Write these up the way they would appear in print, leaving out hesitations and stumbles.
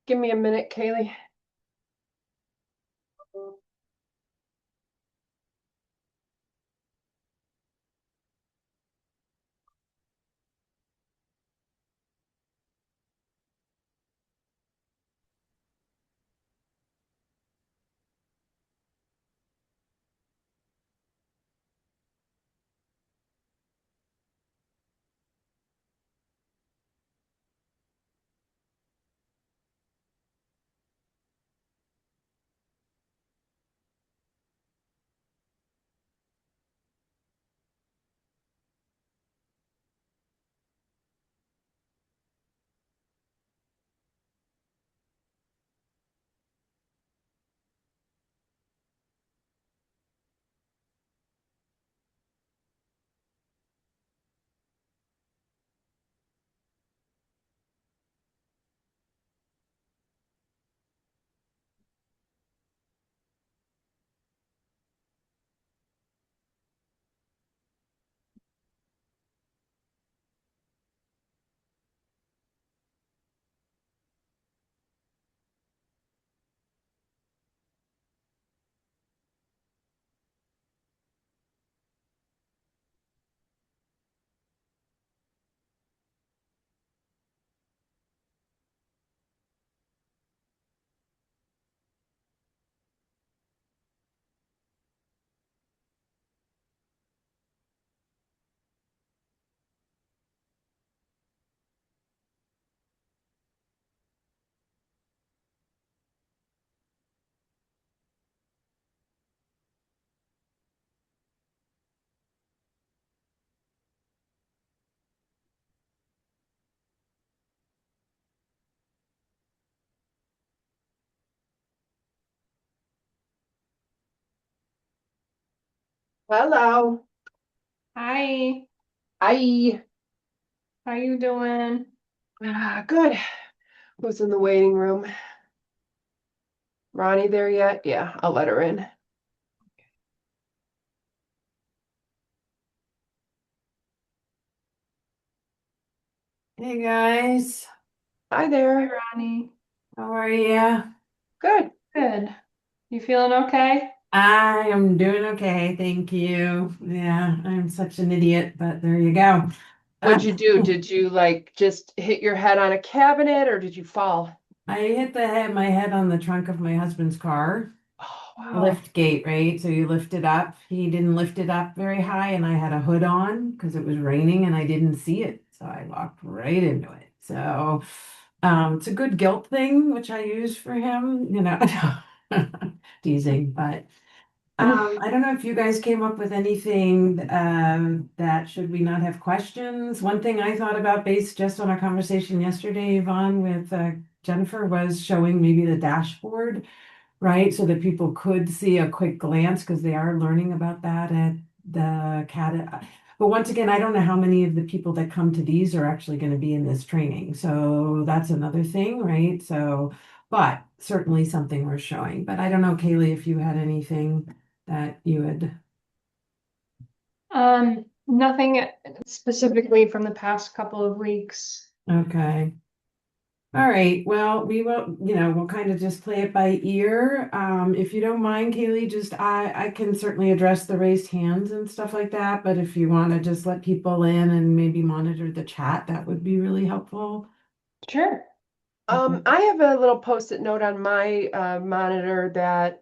Give me a minute, Kaylee. Hello. Hi, Hi. how you doing? Good. Who's in the waiting room? Ronnie there yet? Yeah, I'll let her in. Hey guys, Hi Hi, there. Ronnie. how are you? Good. Good. You feeling okay? I am doing okay, thank you. Yeah, I'm such an idiot, but there you go. Uh, What'd you do? Did you like just hit your head on a cabinet or did you fall? I hit my head on the trunk of my husband's car, Oh, wow. lift gate, right? So you lift it up. He didn't lift it up very high, and I had a hood on because it was raining and I didn't see it. So I walked right into it. So it's a good guilt thing, which I use for him, teasing, but. I don't know if you guys came up with anything that should we not have questions. One thing I thought about based just on our conversation yesterday, Yvonne, with Jennifer was showing maybe the dashboard, right? So that people could see a quick glance because they are learning about that at the CAT. But once again, I don't know how many of the people that come to these are actually going to be in this training. So that's another thing, right? So, but certainly something worth showing. But I don't know, Kaylee, if you had anything that you had. Nothing specifically from the past couple of weeks. Okay. All right. Well, we will, we'll kind of just play it by ear. If you don't mind, Kaylee, just I can certainly address the raised hands and stuff like that, but if you want to just let people in and maybe monitor the chat, that would be really helpful. Sure. Okay. I have a little post-it note on my monitor that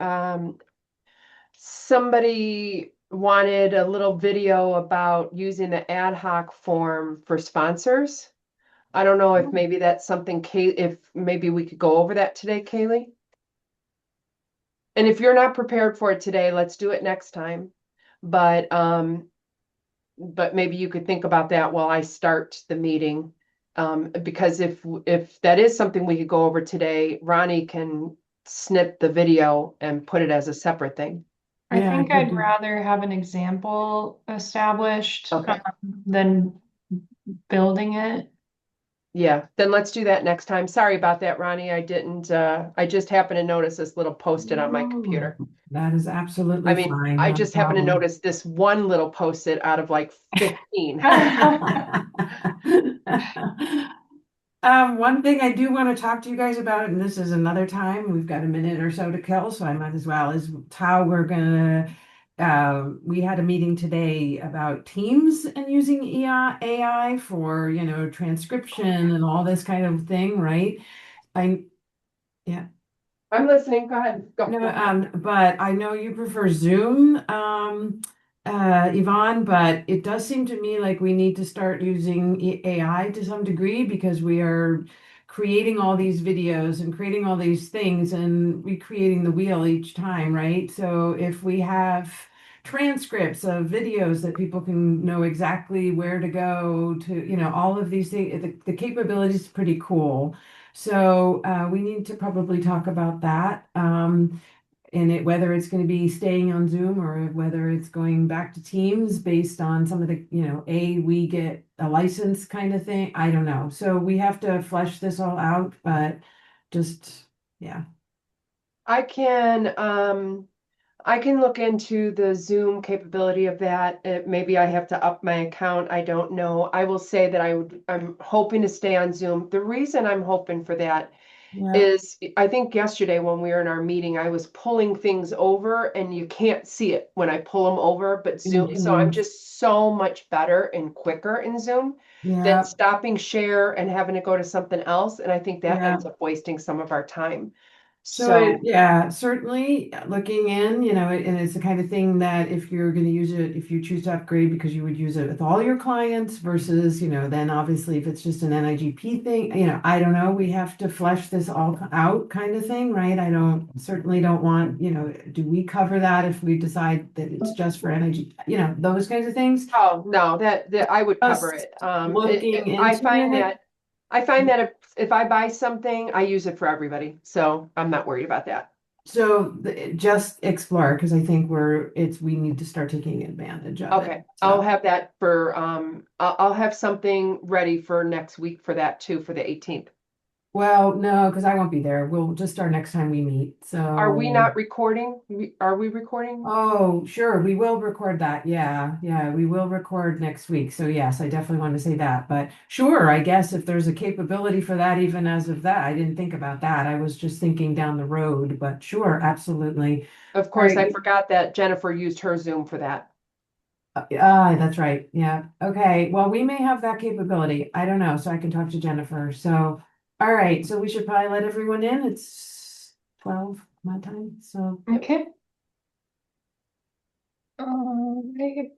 somebody wanted a little video about using the ad hoc form for sponsors. I don't know if maybe that's something, if maybe we could go over that today, Kaylee? And if you're not prepared for it today, let's do it next time. But maybe you could think about that while I start the meeting. Because if that is something we could go over today, Ronnie can snip the video and put it as a separate thing. I Yeah, I think could I'd do. rather have an example established Okay. than building it. Yeah, then let's do that next time. Sorry about that, Ronnie. I didn't, I just happened to notice this little post-it on my No, computer. That is absolutely I mean, fine. I Not a just happen to problem. notice this one little post-it out of like 15. One thing I do want to talk to you guys about, and this is another time, we've got a minute or so to kill, so I might as well, is how we're gonna, we had a meeting today about Teams and using AI for, transcription and all this kind of thing, right? I, yeah. I'm listening. Go ahead. No, Go. but I know you prefer Zoom, Yvonne, but it does seem to me like we need to start using AI to some degree because we are creating all these videos and creating all these things and recreating the wheel each time, right? So if we have transcripts of videos that people can know exactly where to go to, all of these things, the capability is pretty cool. So we need to probably talk about that. And whether it's going to be staying on Zoom or whether it's going back to Teams based on some of the, we get a license kind of thing. I don't know. So we have to flesh this all out, but just, yeah. I can look into the Zoom capability of that. Maybe I have to up my account. I don't know. I will say that I'm hoping to stay on Zoom. The reason I'm hoping for that Yeah. is I think yesterday when we were in our meeting, I was pulling things over and you can't see it when I pull them over, but In Zoom, so I'm Teams. just so much better and quicker in Zoom than Yeah. stopping share and having to go to something else. And I think that Yeah. ends up wasting some of our time. So So, yeah, certainly looking in, and it's the kind of thing that if you're going to use it, if you choose to upgrade because you would use it with all your clients versus, then obviously if it's just an NIGP thing, I don't know, we have to flesh this all out kind of thing, right? I certainly don't want, do we cover that if we decide that it's just for NIGP, those kinds of things. oh, no, that I would cover Just it. looking I into find it. that if I buy something, I use it for everybody. So I'm not worried about that. So just explore because I think we need to start taking advantage of it. Okay, I'll So, have that for, I'll have something ready for next week for that too, for the 18th. well, no, because I won't be there. We'll just start next time we meet. Are we So, not recording? Are we recording? oh, sure, we will record that. Yeah, yeah, we will record next week. So yes, I definitely want to say that. But sure, I guess if there's a capability for that, even as of that, I didn't think about that. I was just thinking down the road. But sure, absolutely. Of All course, I right. forgot that Jennifer used her Zoom for that. That's right. Yeah. Okay. Well, we may have that capability. I don't know. So I can talk to Jennifer. So, all right. So we should probably let everyone in. It's 12 my time. So, Okay. All right.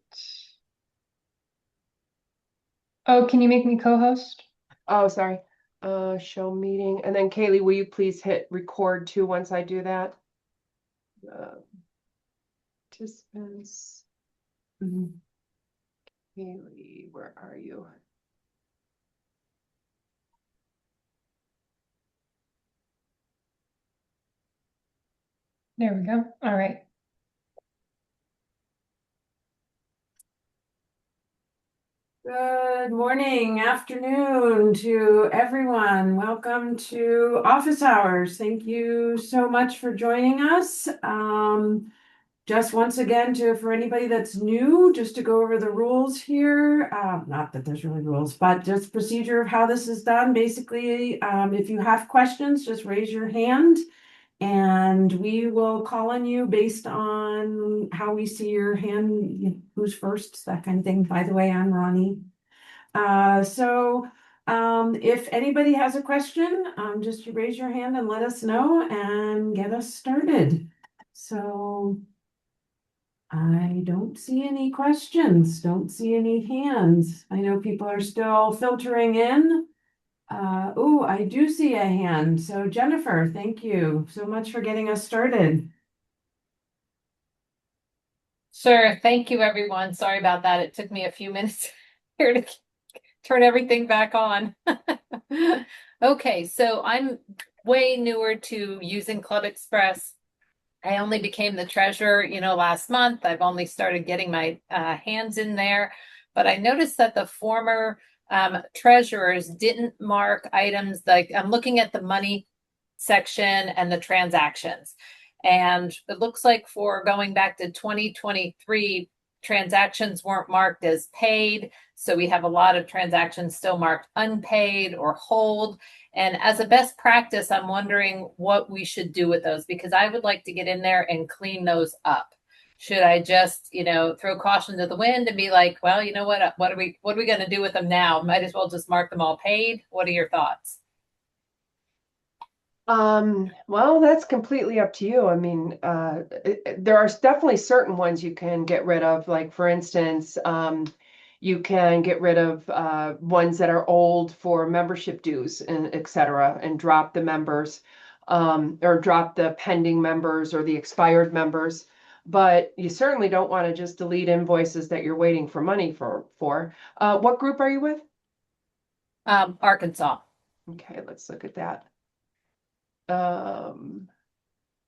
Oh, can you make me co-host? Oh, sorry. Show meeting. And then Kaylee, will you please hit record too once I do that? Uh, Participants. mhm. Kaylee, where are you? There we go. All right. Good morning, afternoon to everyone. Welcome to Office Hours. Thank you so much for joining us. Just once again, for anybody that's new, just to go over the rules here. Not that there's really rules, but just procedure of how this is done. Basically, if you have questions, just raise your hand and we will call on you based on how we see your hand, who's first, that kind of thing. By the way, I'm Ronnie. If anybody has a question, just you raise your hand and let us know and get us started. So I don't see any questions, don't see any hands. I know people are still filtering in. Oh, I do see a hand. So Jennifer, thank you so much for getting us started. Sure. Thank you, everyone. Sorry about that. It took me a few minutes here to turn everything back on. Okay, so I'm way newer to using Club Express. I only became the treasurer, last month. I've only started getting my hands in there, but I noticed that the former treasurers didn't mark items like I'm looking at the money section and the transactions. And it looks like for going back to 2023, transactions weren't marked as paid. So we have a lot of transactions still marked unpaid or hold. And as a best practice, I'm wondering what we should do with those, because I would like to get in there and clean those up. Should I just, throw caution to the wind and be like, well, you know what are we going to do with them now? Might as well just mark them all paid. What are your thoughts? Well, that's completely up to you. I mean, there are definitely certain ones you can get rid of. Like, for instance, you can get rid of ones that are old for membership dues and et cetera, and drop the members, or drop the pending members or the expired members. But you certainly don't want to just delete invoices that you're waiting for money for. What group are you with? Arkansas. Okay, let's look at that.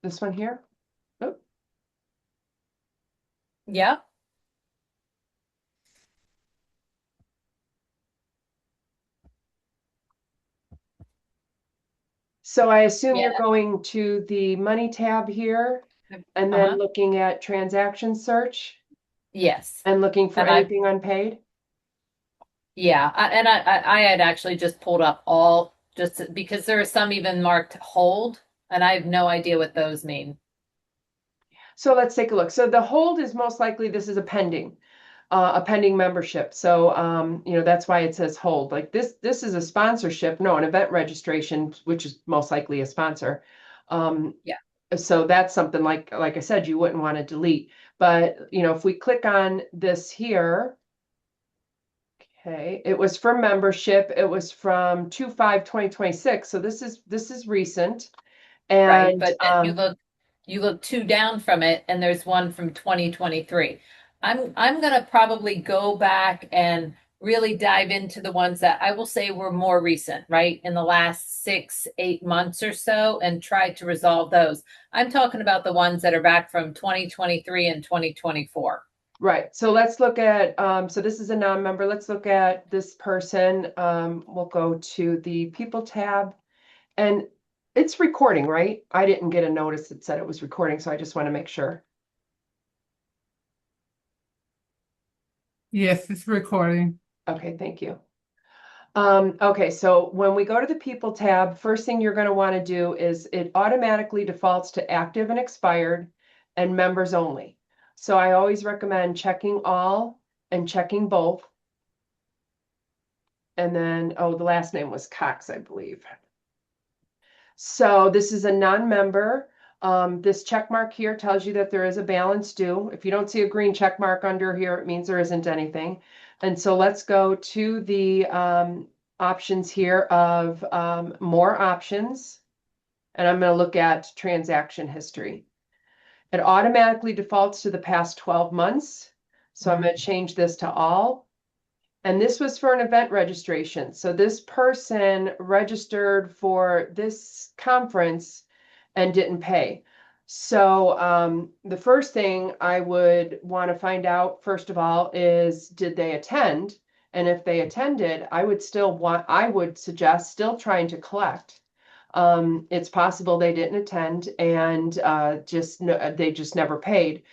This one here. Oh, Yeah. so I assume Yeah. you're going to the money tab here and then Uh-huh. looking at transaction search Yes. and looking for And I, anything unpaid. yeah, I had actually just pulled up all just because there are some even marked hold, and I have no idea what those mean. So let's take a look. So the hold is most likely this is a pending membership. So that's why it says hold. Like this is a sponsorship, no, an event registration, which is most likely a sponsor. Yeah. So that's something like I said, you wouldn't want to delete. But if we click on this here. Okay, it was for membership. It was from 2/5/2026. So this is recent. Right, And but then you look two down from it, and there's one from 2023. I'm gonna probably go back and really dive into the ones that I will say were more recent, right? In the last 6, 8 months or so, and try to resolve those. I'm talking about the ones that are back from 2023 and 2024. right. So let's look at so this is a non-member. Let's look at this person. We'll go to the people tab and it's recording, right? I didn't get a notice that said it was recording, so I just want to make sure. Yes, it's recording. Okay, thank you. Okay, so when we go to the people tab, first thing you're going to want to do is it automatically defaults to active and expired and members only. So I always recommend checking all and checking both. And then, oh, the last name was Cox, I believe. So this is a non-member. This check mark here tells you that there is a balance due. If you don't see a green check mark under here, it means there isn't anything. And so let's go to the options here of more options. And I'm going to look at transaction history. It automatically defaults to the past 12 months. So I'm going to change this to all. And this was for an event registration. So this person registered for this conference and didn't pay. So the first thing I would want to find out, first of all, is did they attend? And if they attended, I would suggest still trying to collect. It's possible they didn't attend and they just never paid.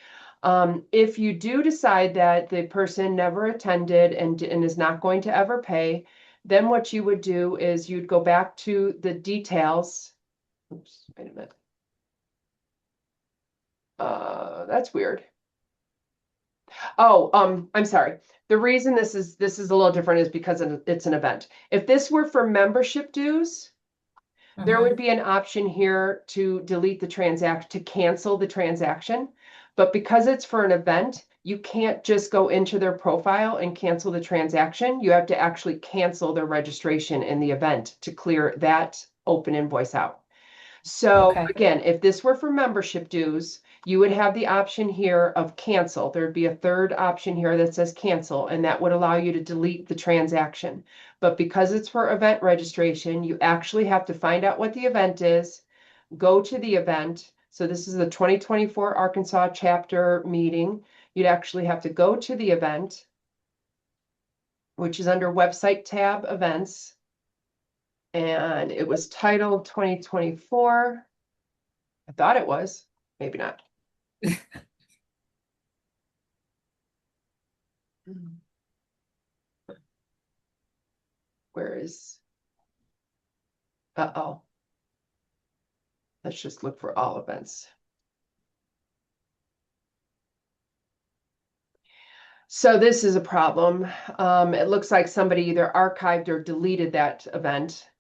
If you do decide that the person never attended and is not going to ever pay, then what you would do is you'd go back to the details. Oops, wait a minute. That's weird. Oh, I'm sorry. The reason this is a little different is because it's an event. If this were for membership dues, there would be an option here to delete the transaction, to cancel the transaction. But because it's for an event, you can't just go into their profile and cancel the transaction. You have to actually cancel their registration in the event to clear that open invoice out. So Okay. again, if this were for membership dues, you would have the option here of cancel. There'd be a third option here that says cancel, and that would allow you to delete the transaction. But because it's for event registration, you actually have to find out what the event is, go to the event. So this is the 2024 Arkansas chapter meeting. You'd actually have to go to the event, which is under website tab events. And it was titled 2024. I thought it was. Maybe not. Where is? Uh-oh. Let's just look for all events. So this is a problem. It looks like somebody either archived or deleted that event.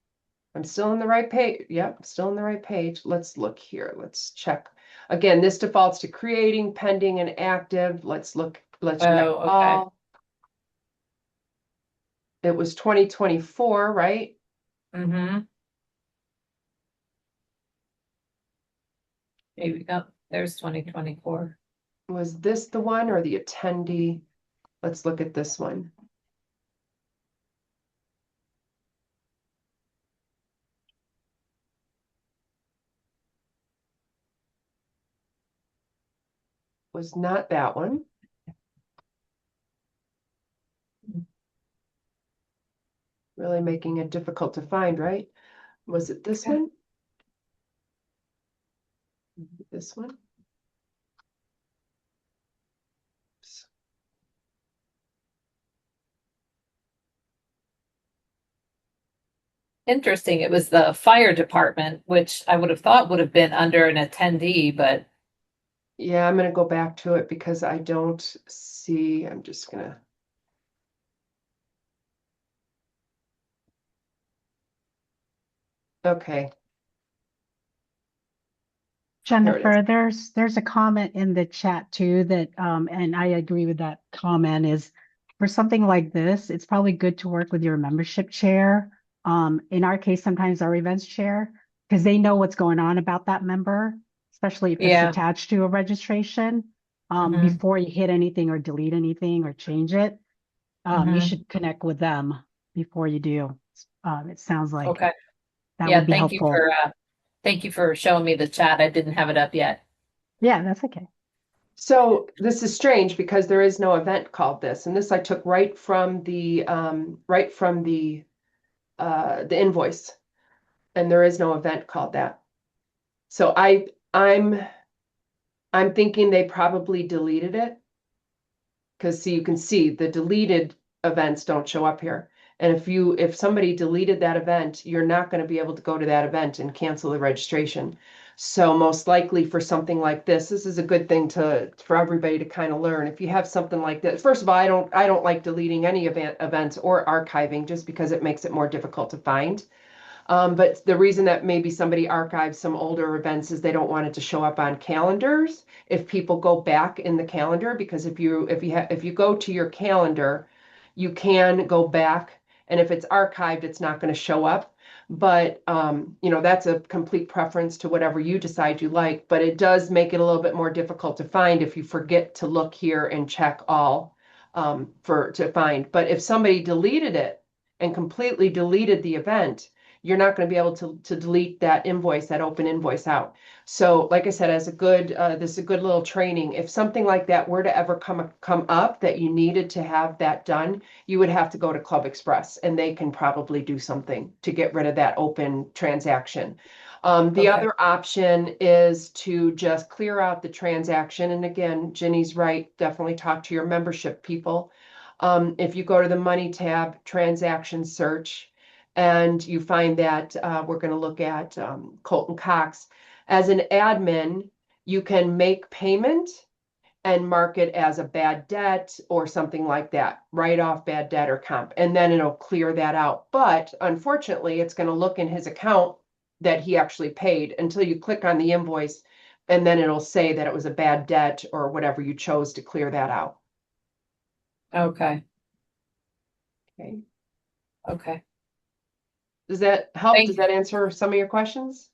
I'm still on the right page. Yep, still on the right page. Let's look here. Let's check. Again, this defaults to creating, pending, and active. Let's look. Let's check Oh, okay. all. It was 2024, right? Mm-hmm. Maybe, oh, there's 2024. Was this the one or the attendee? Let's look at this one. Was not that one. Really making it difficult to find, right? Was it this one? This one? Interesting. It was the fire department, which I would have thought would have been under an attendee, but Yeah, I'm gonna go back to it because I don't see, I'm just gonna. Okay, There it Jennifer, there's a comment in the chat too that and I agree with that comment is for something like this, it's probably good to work with your membership chair. In our case, sometimes our events chair, because they know what's going on about that member, especially if it's yeah. attached to a registration. Mhm. Before you hit anything or delete anything or change it, you Mhm. should connect with them before you do. It sounds like Okay. that Yeah, would be helpful. thank you for showing me the chat. I didn't have it up yet. Yeah, that's okay. So this is strange because there is no event called this, and this I took right from the invoice, and there is no event called that. So I'm thinking they probably deleted it. Because see, you can see the deleted events don't show up here. And if somebody deleted that event, you're not going to be able to go to that event and cancel the registration. So most likely for something like this is a good thing for everybody to kind of learn. If you have something like that, first of all, I don't like deleting any events or archiving just because it makes it more difficult to find. But the reason that maybe somebody archives some older events is they don't want it to show up on calendars. If people go back in the calendar, because if you go to your calendar, you can go back, and if it's archived, it's not going to show up. But that's a complete preference to whatever you decide you like. But it does make it a little bit more difficult to find if you forget to look here and check all to find. But if somebody deleted it and completely deleted the event, you're not going to be able to delete that open invoice out. So like I said, this is a good little training. If something like that were to ever come up that you needed to have that done, you would have to go to Club Express and they can probably do something to get rid of that open transaction. The Okay. other option is to just clear out the transaction. And again, Ginny's right, definitely talk to your membership people. If you go to the Money tab, transaction search, and you find that we're going to look at Colton Cox. As an admin, you can make payment and mark it as a bad debt or something like that, write off bad debt or comp, and then it'll clear that out. But unfortunately, it's going to look in his account that he actually paid until you click on the invoice, and then it'll say that it was a bad debt or whatever you chose to clear that out. Okay. Okay. Okay. Does that help? Thank Does that answer some of your questions?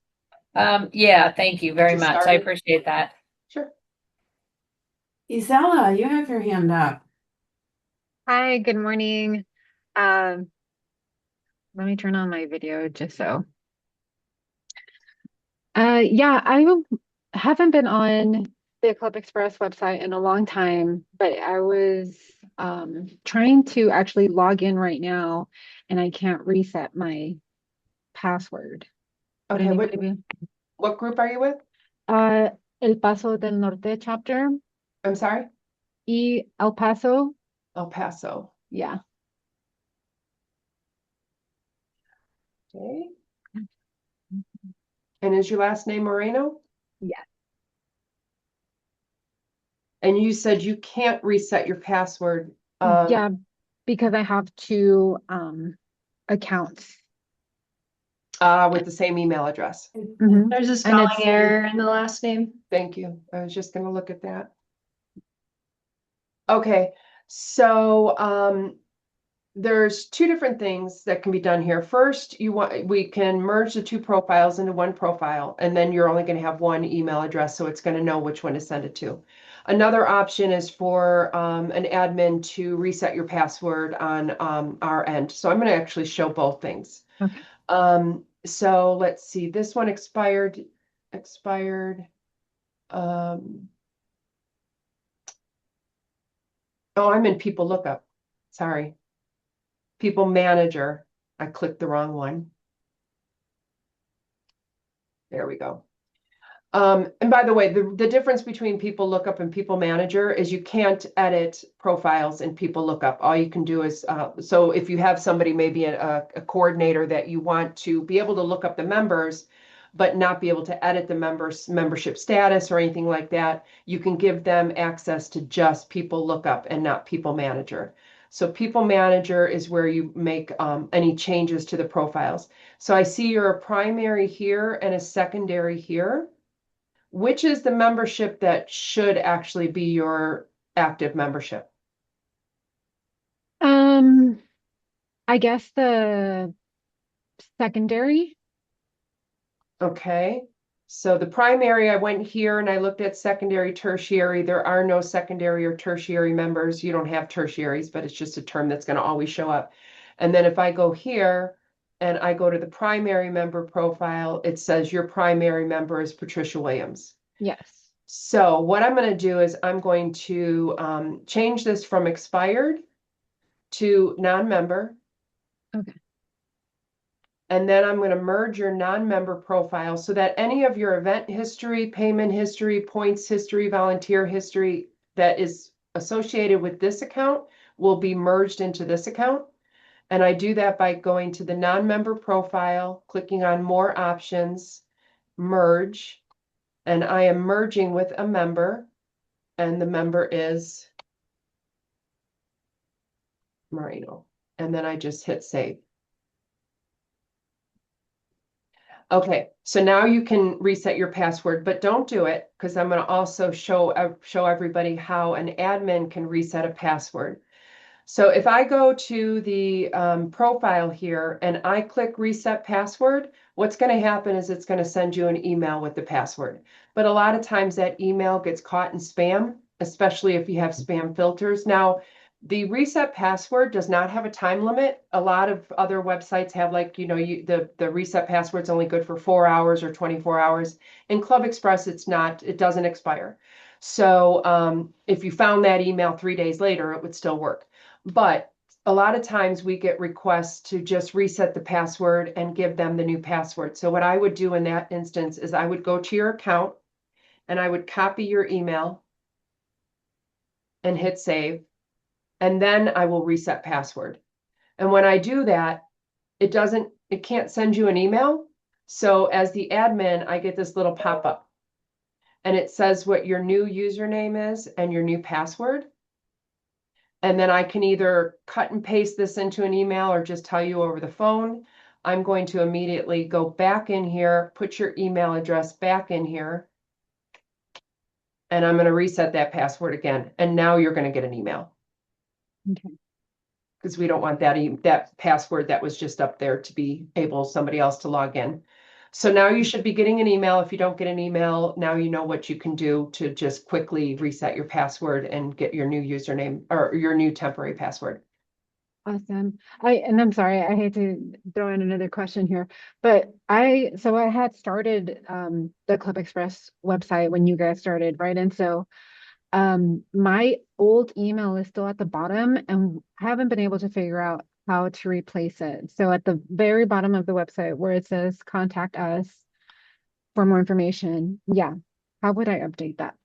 Yeah, thank you very you much. I started? appreciate that. Sure. Isela, you have your hand up. Hi, good morning. Um, Let me turn on my video just so. Yeah, haven't been on the Club Express website in a long time, but I was trying to actually log in right now, and I can't reset my password. Would Okay, anybody be? what group are you with? El Paso del Norte chapter, I'm sorry, y El Paso, El Paso. yeah. Okay. And is your last name Moreno? Yeah. And you said you can't reset your password. Yeah, because I have two accounts. With the same email address. Mhm. There's a And spelling it's error in the last name. Thank you. I was just gonna look at that. Okay, so there's two different things that can be done here. First, we can merge the two profiles into one profile, and then you're only going to have one email address, so it's going to know which one to send it to. Another option is for an admin to reset your password on our end. So I'm going to actually show both things. okay. So let's see, this one expired. Oh, I'm in people lookup. Sorry. People manager. I clicked the wrong one. There we go. And by the way, the difference between people lookup and people manager is you can't edit profiles in people lookup. All you can do is, so if you have somebody, maybe a coordinator that you want to be able to look up the members, but not be able to edit the membership status or anything like that, you can give them access to just people lookup and not people manager. So people manager is where you make any changes to the profiles. So I see you're a primary here and a secondary here. Which is the membership that should actually be your active membership? Um, I guess the secondary. Okay. So the primary, I went here and I looked at secondary, tertiary. There are no secondary or tertiary members. You don't have tertiaries, but it's just a term that's going to always show up. And then if I go here and I go to the primary member profile, it says your primary member is Patricia Williams. Yes. So what I'm going to do is I'm going to change this from expired to non-member. Okay. And then I'm going to merge your non-member profile so that any of your event history, payment history, points history, volunteer history that is associated with this account will be merged into this account. And I do that by going to the non-member profile, clicking on more options, merge, and I am merging with a member, and the member is Marino. And then I just hit save. Okay, so now you can reset your password, but don't do it because I'm going to also show everybody how an admin can reset a password. So if I go to the profile here and I click reset password, what's going to happen is it's going to send you an email with the password. But a lot of times that email gets caught in spam, especially if you have spam filters. Now, the reset password does not have a time limit. A lot of other websites have like, the reset password's only good for 4 hours or 24 hours. In Club Express, it doesn't expire. So if you found that email 3 days later, it would still work. But a lot of times we get requests to just reset the password and give them the new password. So what I would do in that instance is I would go to your account and I would copy your email and hit save. And then I will reset password. And when I do that, it can't send you an email. So as the admin, I get this little pop-up and it says what your new username is and your new password. And then I can either cut and paste this into an email or just tell you over the phone. I'm going to immediately go back in here, put your email address back in here, and I'm going to reset that password again. And now you're going to get an email. Okay. Because we don't want that password that was just up there to be somebody else to log in. So now you should be getting an email. If you don't get an email, now you know what you can do to just quickly reset your password and get your new username or your new temporary password. Awesome. I'm sorry, I hate to throw in another question here, but I had started the Club Express website when you guys started, right? And so my old email is still at the bottom and I haven't been able to figure out how to replace it. So at the very bottom of the website where it says contact us for more information, yeah. How would I update that?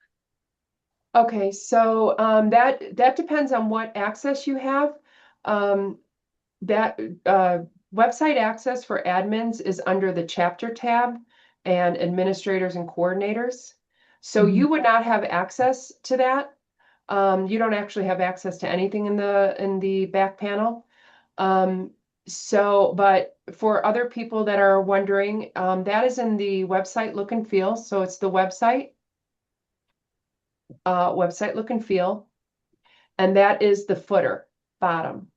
Okay, so that depends on what access you have. Um, that website access for admins is under the chapter tab and administrators and coordinators. So Mhm. you would not have access to that. You don't actually have access to anything in the back panel. But for other people that are wondering, that is in the website look and feel. So it's the website look and feel, and that is the footer bottom.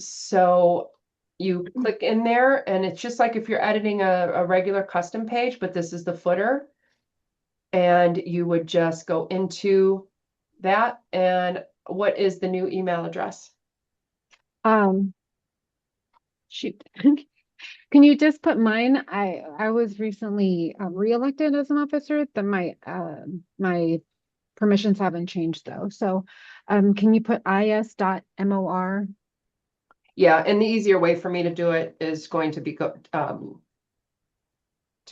So you click in there, and it's just like if you're editing a regular custom page, but this is the footer. And you would just go into that. And what is the new email address? Um, Shoot. Can you just put mine? I was recently reelected as an officer. That my permissions haven't changed though. So, can you put is.mor? Yeah, and the easier way for me to do it is going to be to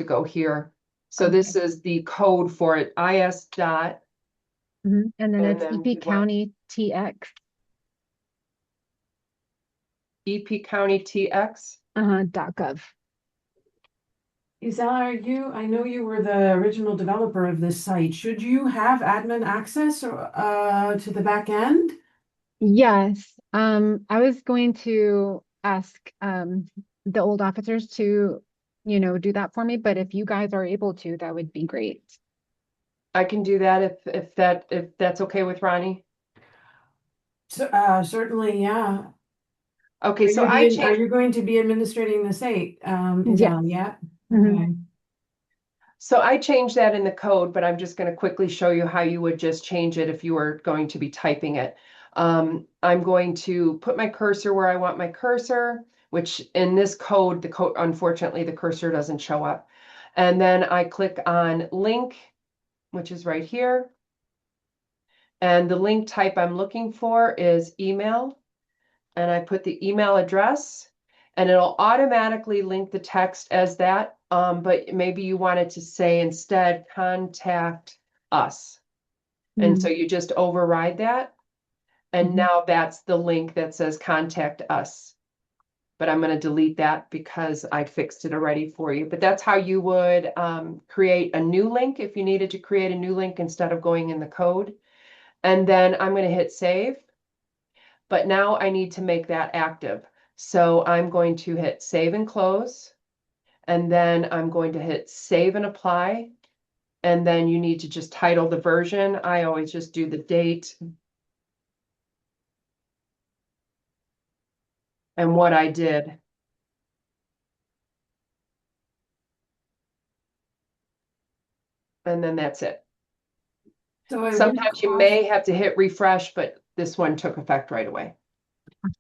go here. So Okay. this is the code for it, is dot, And then and it's then EP County TX, EP County TX. .gov. Isela, I know you were the original developer of this site. Should you have admin access or to the back end? Yes. I was going to ask the old officers to, do that for me, but if you guys are able to, that would be great. I can do that if that's okay with Ronnie. So, certainly, yeah. Okay, so I Are changed. you going to be administrating the site, Yes. Isela? Yeah. Mhm. Okay. So I changed that in the code, but I'm just going to quickly show you how you would just change it if you were going to be typing it. I'm going to put my cursor where I want my cursor, which in this code, unfortunately, the cursor doesn't show up. And then I click on link, which is right here. And the link type I'm looking for is email. And I put the email address, and it'll automatically link the text as that. But maybe you wanted to say instead, contact us. And so you just override that. And Mhm. now that's the link that says contact us. But I'm going to delete that because I fixed it already for you. But that's how you would create a new link if you needed to create a new link instead of going in the code. And then I'm going to hit save. But now I need to make that active. So I'm going to hit save and close, and then I'm going to hit save and apply. And then you need to just title the version. I always just do the date and what I did. And then that's it. So I would Sometimes you may have to hit refresh, but this one took effect right away.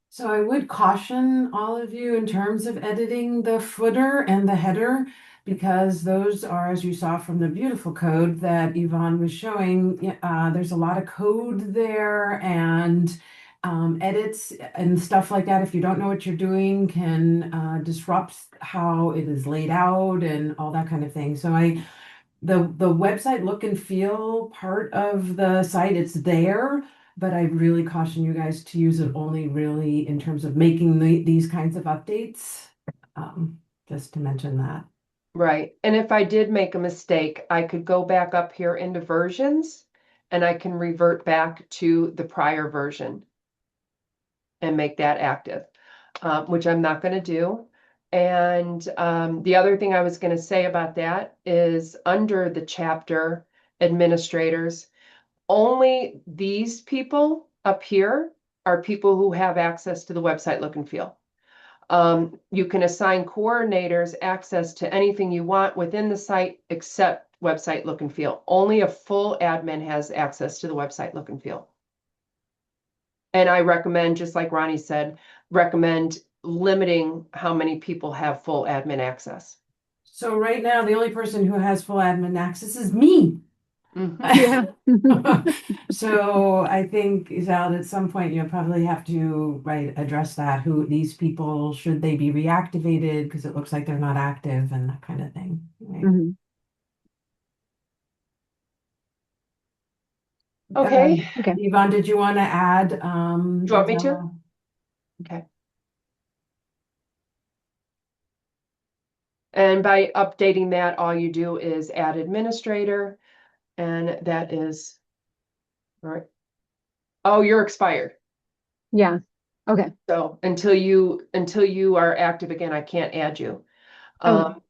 So I would caution all of you in terms of editing the footer and the header, because those are, as you saw from the beautiful code that Yvonne was showing, there's a lot of code there, and edits and stuff like that, if you don't know what you're doing, can disrupt how it is laid out and all that kind of thing. So the website look and feel part of the site, it's there, but I really caution you guys to use it only really in terms of making these kinds of updates. Just to mention that. Right. And if I did make a mistake, I could go back up here into versions and I can revert back to the prior version and make that active, which I'm not going to do. And the other thing I was going to say about that is under the chapter administrators, only these people up here are people who have access to the website look and feel. You can assign coordinators access to anything you want within the site except website look and feel. Only a full admin has access to the website look and feel. And I recommend, just like Ronnie said, recommend limiting how many people have full admin access. So right now, the only person who has full admin access is me. Mhm. Yeah. So I think, Isel, at some point you'll probably have to, right, address that. Who these people, should they be reactivated because it looks like they're not active and that kind of thing. Right? Mhm. Okay, Okay. Yvonne, did you want to add? do you want me to? Isela? Okay. And by updating that, all you do is add administrator, and that is, all right. Oh, you're expired. Yeah. Okay. So until you are active again, I can't add you. Okay.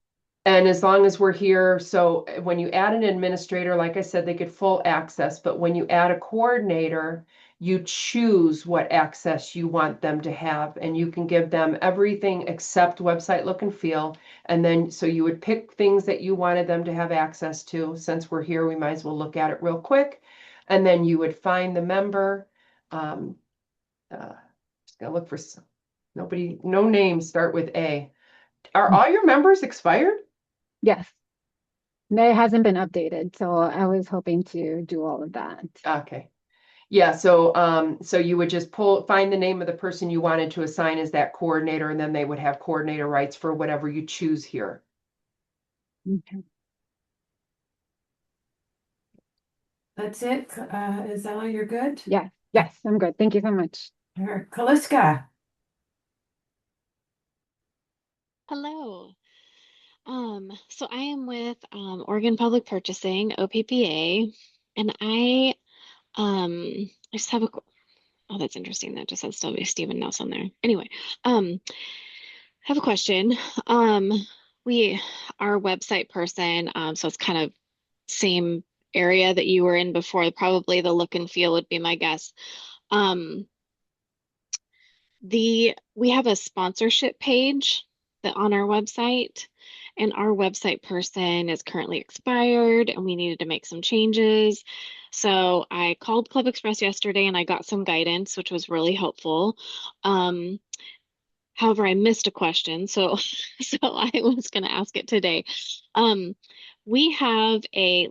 And as long as we're here, so when you add an administrator, like I said, they get full access, but when you add a coordinator, you choose what access you want them to have, and you can give them everything except website look and feel. And then, so you would pick things that you wanted them to have access to. Since we're here, we might as well look at it real quick. And then you would find the member. Um, just gonna look for nobody, no names start with A. Are all your members expired? Yes. No, it hasn't been updated, so I was hoping to do all of that. Okay. Yeah, so you would just find the name of the person you wanted to assign as that coordinator, and then they would have coordinator rights for whatever you choose here. Okay. That's it. Isela, you're good? Yeah. Yes, I'm good. Thank you so much. Kaliska. Hello. So I am with Oregon Public Purchasing, OPPA, and I just have oh, that's interesting. That just says still be Stephen Nelson there. Anyway, have a question. Um we our website person, so it's kind of same area that you were in before, probably the look and feel would be my guess. Um we have a sponsorship page that on our website, and our website person is currently expired and we needed to make some changes. So I called Club Express yesterday and I got some guidance, which was really helpful. Um, However, I missed a question, so so I was going to ask it today. Um, we have a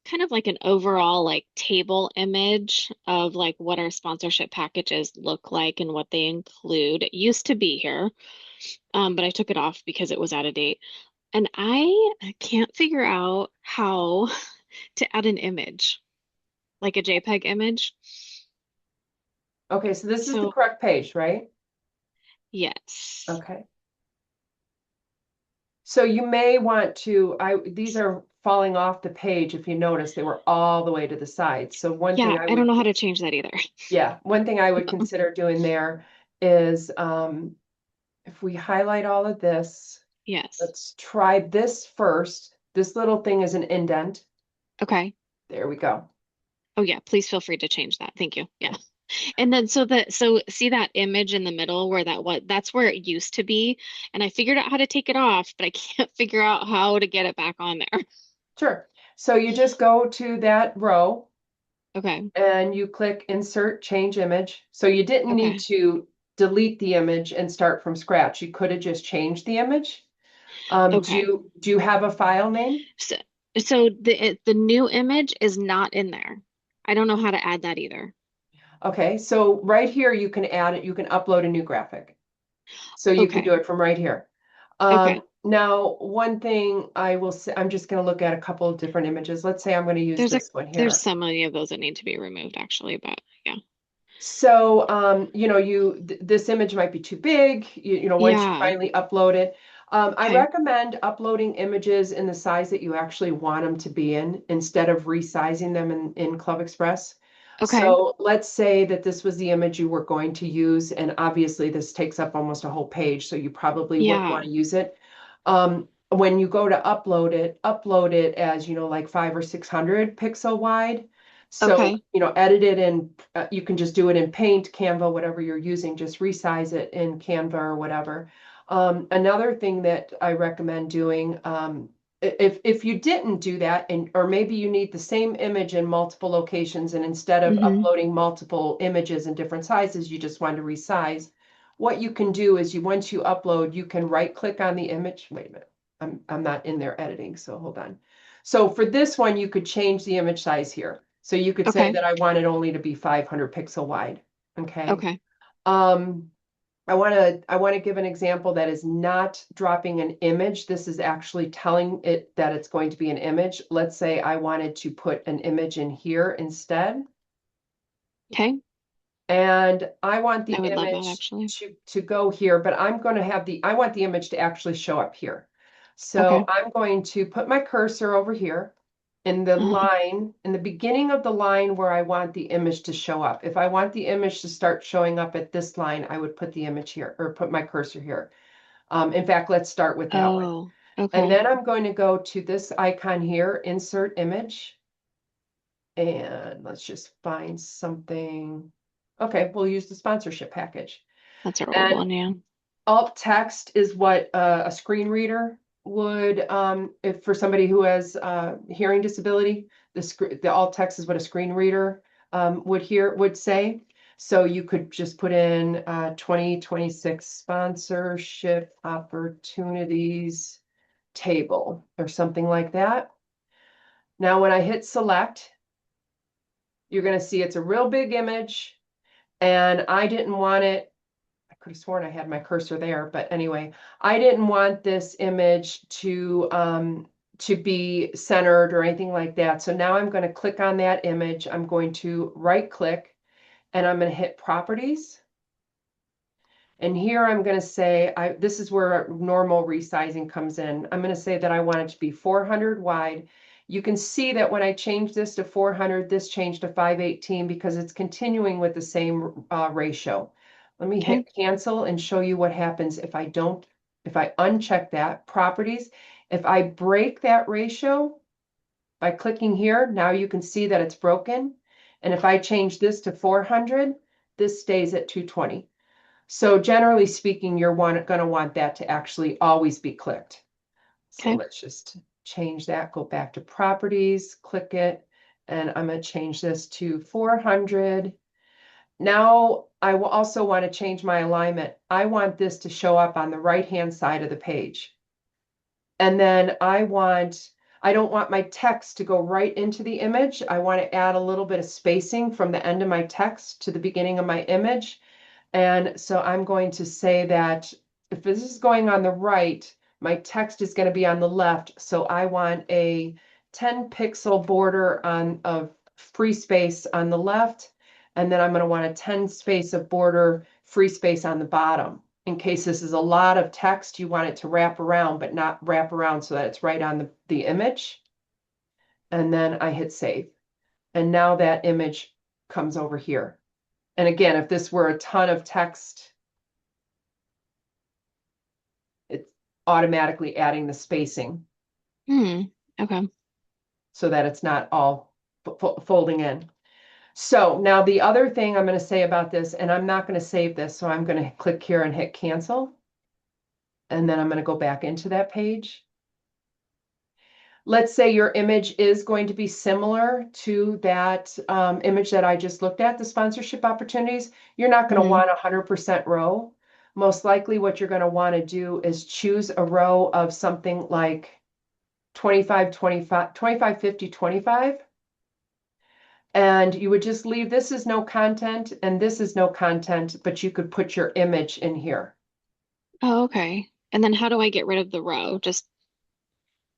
kind of like an overall like table image of like what our sponsorship packages look like and what they include. It used to be here, but I took it off because it was out of date. And I can't figure out how to add an image, like a JPEG image. Okay, so this is the So correct page, right? yes. Okay. So you may want to, these are falling off the page. If you notice, they were all the way to the side. So one thing Yeah, I I don't would, know how to change that either. yeah, one thing I would consider doing there is, if we highlight all of this, Yes. let's try this first. This little thing is an indent. Okay. There we go. Oh yeah, please feel free to change that. Thank you. Yeah. And then so see that image in the middle where that's where it used to be. And I figured out how to take it off, but I can't figure out how to get it back on there. Sure. So you just go to that row Okay. and you click insert change image. So you didn't need Okay. to delete the image and start from scratch. You could have just changed the image. Okay. Do you have a file name? So so the new image is not in there. I don't know how to add that either. Okay, so right here you can add it, you can upload a new graphic. So you can do Okay. it from right here. Okay. Now, one thing I will say, I'm just going to look at a couple of different images. Let's say I'm going to use There's a this one there's here. so many of those that need to be removed actually, but yeah. So, this image might be too big, once you Yeah. finally upload it. I Okay. recommend uploading images in the size that you actually want them to be in instead of resizing them in Club Express. Okay. So let's say that this was the image you were going to use, and obviously this takes up almost a whole page, so you probably wouldn't Yeah. want to use it. When you go to upload it as, like 500 or 600 pixel wide. So, Okay. edit it in, you can just do it in Paint, Canva, whatever you're using, just resize it in Canva or whatever. Another thing that I recommend doing, if you didn't do that, or maybe you need the same image in multiple locations, and instead of Mm-hmm. uploading multiple images in different sizes, you just want to resize. What you can do is once you upload, you can right click on the image. Wait a minute. I'm not in there editing, so hold on. So for this one, you could change the image size here. So you could say Okay. that I want it only to be 500 pixel wide. Okay. Okay. I want to give an example that is not dropping an image. This is actually telling it that it's going to be an image. Let's say I wanted to put an image in here instead. Okay. And I want the I would love that, image actually. to go here, but I'm going to have I want the image to actually show up here. So Okay. I'm going to put my cursor over here in the Uh-huh. line, in the beginning of the line where I want the image to show up. If I want the image to start showing up at this line, I would put the image here or put my cursor here. In fact, let's start with that one. Oh, And okay. then I'm going to go to this icon here, insert image. And let's just find something. Okay, we'll use the sponsorship package. That's our old And one, yeah. alt text is what a screen reader would, if for somebody who has hearing disability, the alt text is what a screen reader would say. So you could just put in 2026 sponsorship opportunities table or something like that. Now, when I hit select, you're going to see it's a real big image, and I didn't want it. I could have sworn I had my cursor there, but anyway, I didn't want this image to be centered or anything like that. So now I'm going to click on that image. I'm going to right click and I'm going to hit properties. And here I'm going to say, this is where normal resizing comes in. I'm going to say that I want it to be 400 wide. You can see that when I change this to 400, this changed to 518 because it's continuing with the same ratio. Let me Okay. hit cancel and show you what happens if I uncheck that, properties. If I break that ratio by clicking here, now you can see that it's broken. And if I change this to 400, this stays at 220. So generally speaking, you're going to want that to actually always be clicked. So Okay. let's just change that, go back to properties, click it, and I'm going to change this to 400. Now I will also want to change my alignment. I want this to show up on the right-hand side of the page. And then I don't want my text to go right into the image. I want to add a little bit of spacing from the end of my text to the beginning of my image. And so I'm going to say that if this is going on the right, my text is going to be on the left. So I want a 10 pixel border of free space on the left. And then I'm going to want a 10 space of border free space on the bottom. In case this is a lot of text, you want it to wrap around, but not wrap around so that it's right on the image. And then I hit save. And now that image comes over here. And again, if this were a ton of text, it's automatically adding the spacing Okay. so that it's not all folding in. So now the other thing I'm going to say about this, and I'm not going to save this, so I'm going to click here and hit cancel. And then I'm going to go back into that page. Let's say your image is going to be similar to that image that I just looked at, the sponsorship opportunities. You're not going to want 100% row. Most likely what you're going to want to do is choose a row of something like 25, 25, 25, 50, 25. And you would just leave, this is no content and this is no content, but you could put your image in here. Oh, okay. And then how do I get rid of the row? Just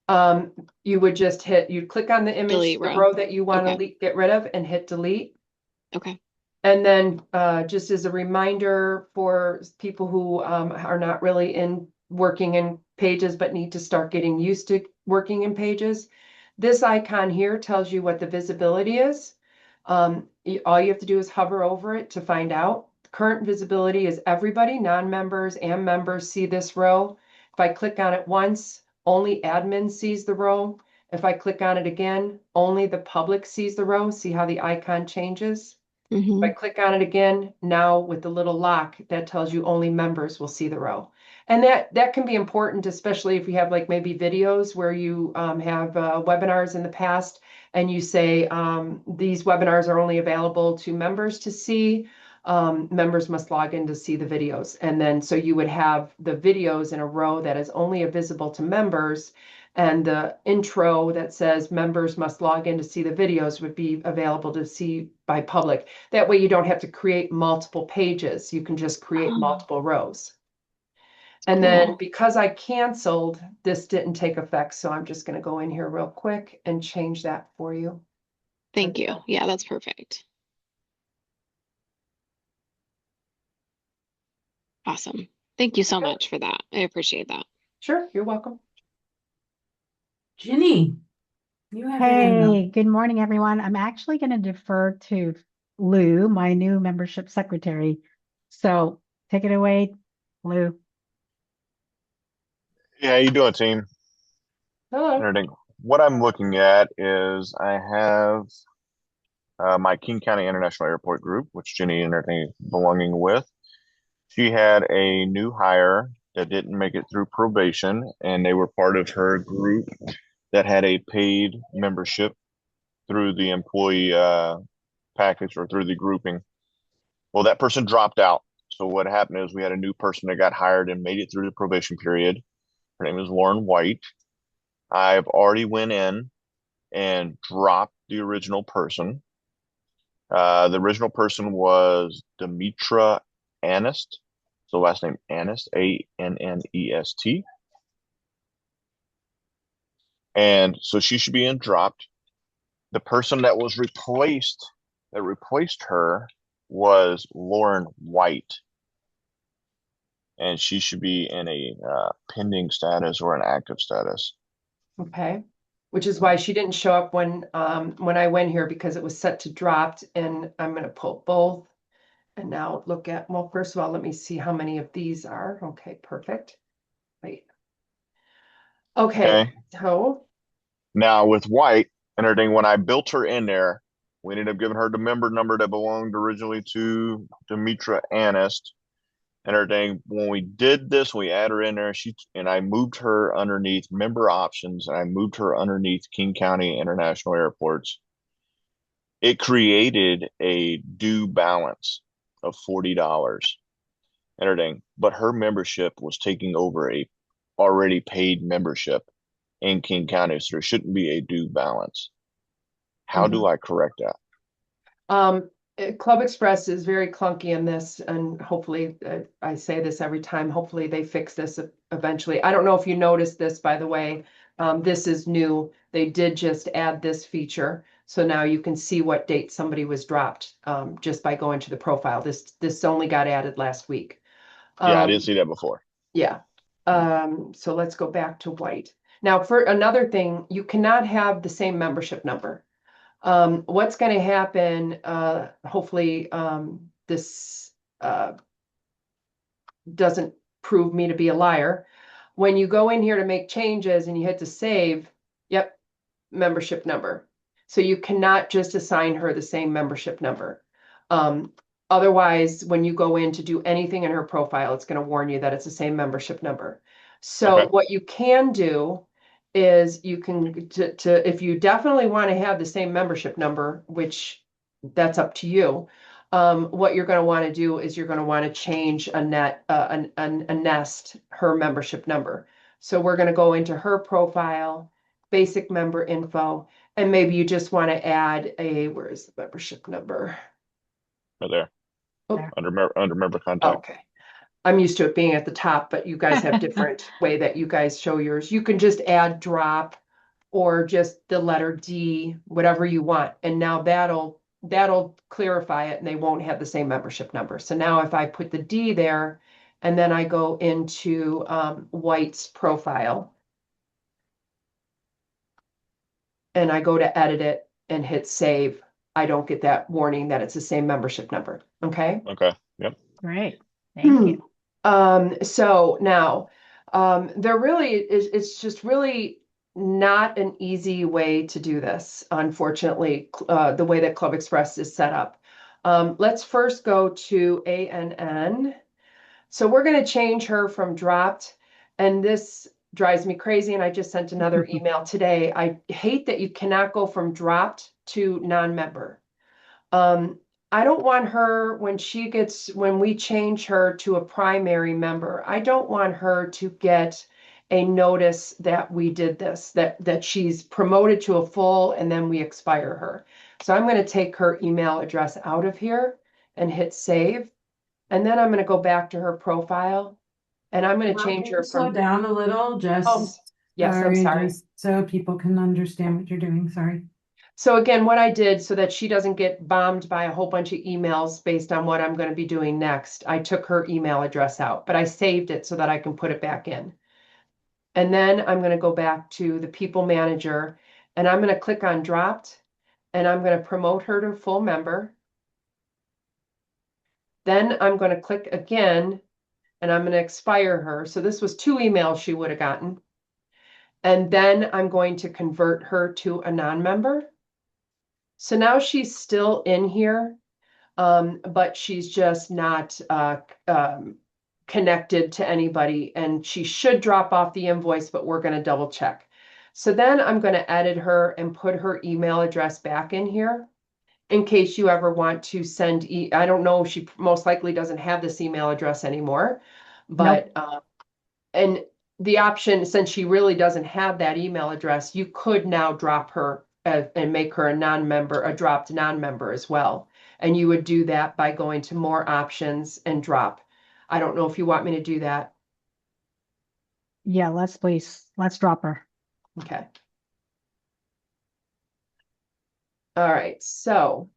You would just you'd click on the image, delete the row. row that you want to Okay. get rid of and hit delete. Okay. And then just as a reminder for people who are not really working in pages but need to start getting used to working in pages, this icon here tells you what the visibility is. All you have to do is hover over it to find out. Current visibility is everybody, non-members and members see this row. If I click on it once, only admin sees the row. If I click on it again, only the public sees the row. See how the icon changes? If I click on it again, now with the little lock, that tells you only members will see the row. And that can be important, especially if you have like maybe videos where you have webinars in the past and you say these webinars are only available to members to see. Members must log in to see the videos. And then so you would have the videos in a row that is only visible to members. And the intro that says members must log in to see the videos would be available to see by public. That way you don't have to create multiple pages. You can just create Oh, multiple rows. And then cool. because I canceled, this didn't take effect. So I'm just going to go in here real quick and change that for you. Thank you. Yeah, that's perfect. Awesome. Thank you so Okay. much for that. I appreciate that. Sure, you're welcome. Ginny, you have your hand up. Hey, good morning, everyone. I'm actually going to defer to Lou, my new membership secretary. So take it away, Lou. Yeah, how you doing, team? Hello. Everything. What I'm looking at is I have my King County International Airport group, which Jenny and everything belonging with. She had a new hire that didn't make it through probation, and they were part of her group that had a paid membership through the employee package or through the grouping. Well, that person dropped out. So what happened is we had a new person that got hired and made it through the probation period. Her name is Lauren White. I've already went in and dropped the original person. The original person was Demetra Annest. So last name Annest, Annest. And so she should be in dropped. The person that was that replaced her was Lauren White. And she should be in a pending status or an active status. Okay. Which is why she didn't show up when I went here because it was set to dropped, and I'm going to pull both. And now look at, well, first of all, let me see how many of these are. Okay, perfect. Wait. Okay, Okay. so Now with White and everything, when I built her in there, we ended up giving her the member number that belonged originally to Demetra Annest and everything. When we did this, we added her in there. And I moved her underneath member options, and I moved her underneath King County International Airports. It created a due balance of $40 and everything, but her membership was taking over a already paid membership in King County, so there shouldn't be a due balance. How do I correct that? Club Express is very clunky in this, and hopefully, I say this every time, hopefully they fix this eventually. I don't know if you noticed this, by the way. This is new. They did just add this feature. So now you can see what date somebody was dropped, just by going to the profile. This only got added last week. Yeah, I didn't see that before. Yeah. So let's go back to White. Now, for another thing, you cannot have the same membership number. What's going to happen, hopefully, this doesn't prove me to be a liar. When you go in here to make changes and you hit to save, yep, membership number. So you cannot just assign her the same membership number. Otherwise, when you go in to do anything in her profile, it's going to warn you that it's the same membership number. So Okay. what you can do is you can, if you definitely want to have the same membership number, which that's up to you. What you're going to want to do is you're going to want to change a nest, her membership number. So we're going to go into her profile, basic member info, and maybe you just want to add where is the membership number? Right there. Oh. Under member contact. Okay. I'm used to it being at the top, but you guys have different way that you guys show yours. You can just add drop or just the letter D, whatever you want. And now that'll clarify it, and they won't have the same membership number. So now if I put the D there and then I go into White's profile and I go to edit it and hit save, I don't get that warning that it's the same membership number. Okay. Okay. Yep. Great. Thank you. So now, there really is, it's just really not an easy way to do this, unfortunately, the way that Club Express is set up. Let's first go to ANN. So we're going to change her from dropped, and this drives me crazy, and I just sent another email today. I hate that you cannot go from dropped to non-member. I don't want her when we change her to a primary member, I don't want her to get a notice that we did this, that she's promoted to a full and then we expire her. So I'm going to take her email address out of here and hit save. And then I'm going to go back to her profile and I'm going to change her Slow from, down a little, oh, just, yes, I'm sorry. just so people can understand what you're doing, sorry. So again, what I did so that she doesn't get bombed by a whole bunch of emails based on what I'm going to be doing next, I took her email address out, but I saved it so that I can put it back in. And then I'm going to go back to the people manager and I'm going to click on dropped and I'm going to promote her to full member. Then I'm going to click again and I'm going to expire her. So this was 2 emails she would have gotten. And then I'm going to convert her to a non-member. So now she's still in here, but she's just not connected to anybody, and she should drop off the invoice, but we're going to double check. So then I'm going to edit her and put her email address back in here in case you ever want to send, I don't know, she most likely doesn't have this email address anymore, but, and the option, since she really doesn't have that email address, you could now drop her and make her a non-member, a dropped non-member as well. And you would do that by going to more options and drop. I don't know if you want me to do that. Yeah, let's drop her. Okay. All right, so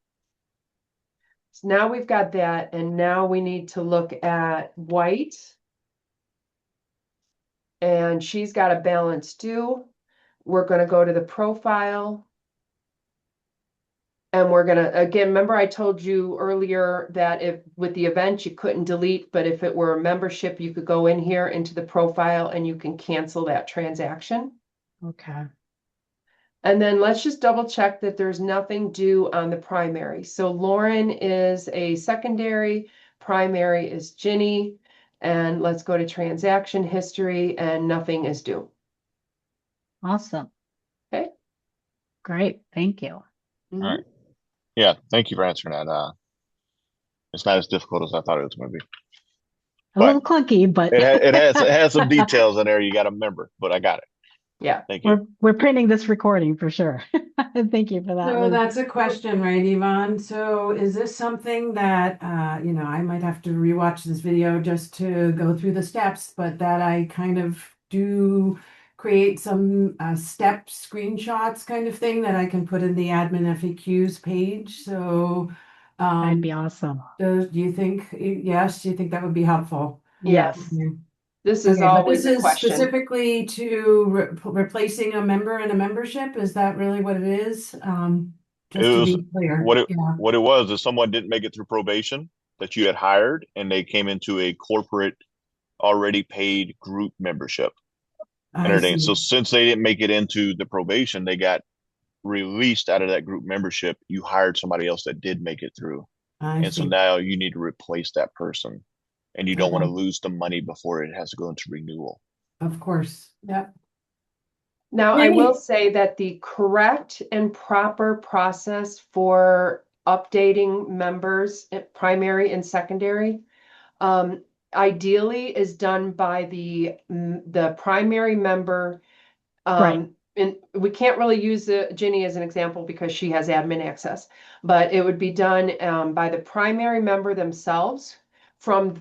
now we've got that, and now we need to look at White. And she's got a balance due. We're going to go to the profile. And we're going to, again, remember I told you earlier that if with the event you couldn't delete, but if it were a membership, you could go in here into the profile and you can cancel that transaction. Okay. And then let's just double check that there's nothing due on the primary. So Lauren is a secondary, primary is Ginny, and let's go to transaction history and nothing is due. Awesome. Okay. Great. Thank you. Mhm. All right. Yeah, thank you for answering that. It's not as difficult as I thought it was going to be. A little clunky, but It has some details in there you got to remember, but I got it. Yeah. Thank you. we're printing this recording for sure. Thank you for that, So Liz. that's a question, right, Yvonne? So is this something that, I might have to rewatch this video just to go through the steps, but that I kind of do create some step screenshots kind of thing that I can put in the admin FAQs page? So That'd be awesome. do you think, yes, do you think that would be helpful? Yes. Okay. This is Okay, but always this a is question. specifically to replacing a member and a membership? Is that really what it is? Just It to was be clear. what it was is someone didn't make it through probation that you had hired, and they came into a corporate already paid group membership and I everything. see. So since they didn't make it into the probation, they got released out of that group membership. You hired somebody else that did make it through, I and so see. now you need to replace that person, and you don't want to Okay. lose the money before it has to go into renewal. Of course. Yep. Now, I will say that the correct and proper process for updating members, primary and secondary, um, ideally is done by the primary member. Right. And we can't really use Ginny as an example because she has admin access, but it would be done by the primary member themselves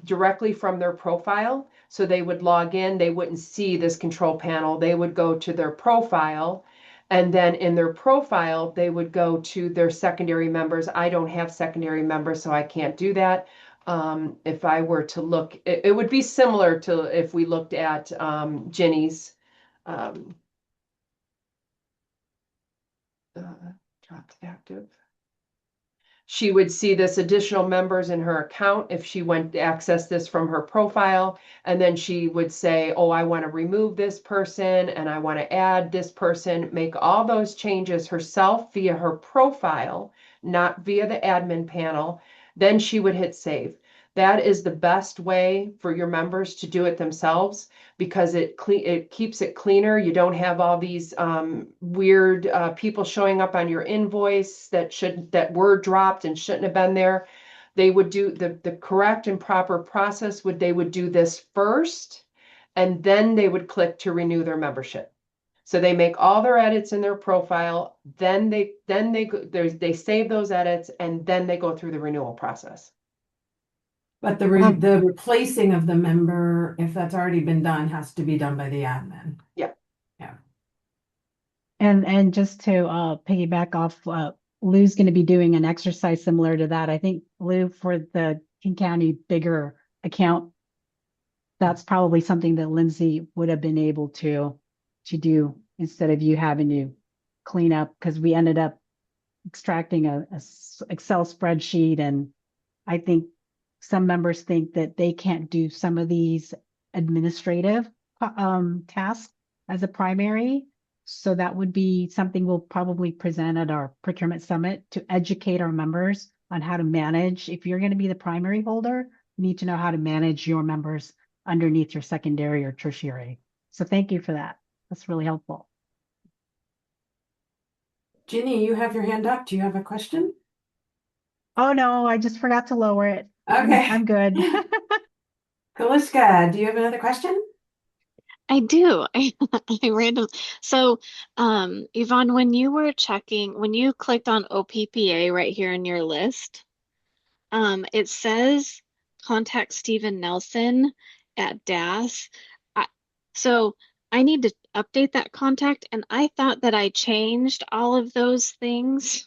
directly from their profile. So they would log in, they wouldn't see this control panel. They would go to their profile, and then in their profile, they would go to their secondary members. I don't have secondary members, so I can't do that. If I were to look, it would be similar to if we looked at Ginny's dropped active. She would see this additional members in her account if she went to access this from her profile. And then she would say, oh, I want to remove this person and I want to add this person, make all those changes herself via her profile, not via the admin panel. Then she would hit save. That is the best way for your members to do it themselves because it keeps it cleaner. You don't have all these weird people showing up on your invoice that were dropped and shouldn't have been there. They would do the correct and proper process. They would do this first, and then they would click to renew their membership. So they make all their edits in their profile, then they save those edits, and then they go through the renewal process. But Um, the replacing of the member, if that's already been done, has to be done by the admin. And just to piggyback off, Lou's going to be doing an exercise similar to that. I think Lou, for the King County bigger account, that's probably something that Lindsay would have been able to do instead of you having to clean up, because we ended up extracting a Excel spreadsheet, and I think some members think that they can't do some of these administrative tasks as a primary. So that would be something we'll probably present at our procurement summit to educate our members on how to manage. If you're going to be the primary holder, you need to know how to manage your members underneath your secondary or tertiary. So thank you for that. That's really helpful. Ginny, you have your hand up. Do you have a question? Oh no, I just forgot to lower it. Okay. I'm good. Kaliska, do you have another question? I do. I random. So, Yvonne, when you were checking, when you clicked on OPPA right here in your list, it says contact Stephen Nelson at DAS. So I need to update that contact, and I thought that I changed all of those things.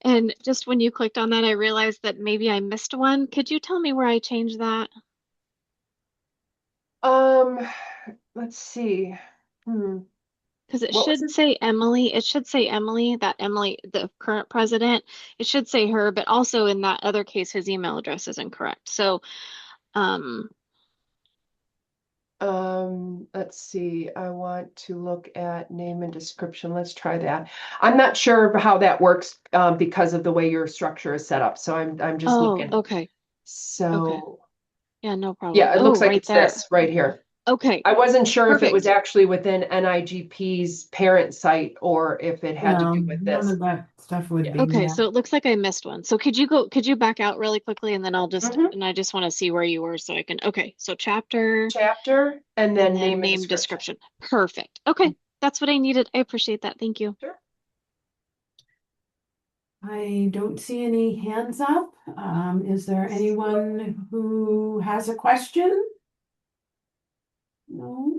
And just when you clicked on that, I realized that maybe I missed one. Could you tell me where I changed that? Let's see. Because it What was should it? say Emily. It should say Emily, that Emily, the current president. It should say her, but also in that other case, his email address is incorrect. So, um, Let's see. I want to look at name and description. Let's try that. I'm not sure how that works because of the way your structure is set up. So I'm just oh, looking. okay. Okay. So Yeah, no problem. yeah, it looks Oh, like right it's there. this right here. Okay, I wasn't sure if it was perfect. actually within NIGP's parent site or if it had to do with None this. of that stuff would Yeah. be. Okay, Yeah. so it looks like I missed one. So could you back out really quickly and then Mhm. and I just want to see where you were so I can, okay, so chapter Chapter and and then then name and name description. description. Perfect. Okay, that's what I needed. I appreciate that. Thank you. Sure. I don't see any hands up. Is there anyone who has a question? No.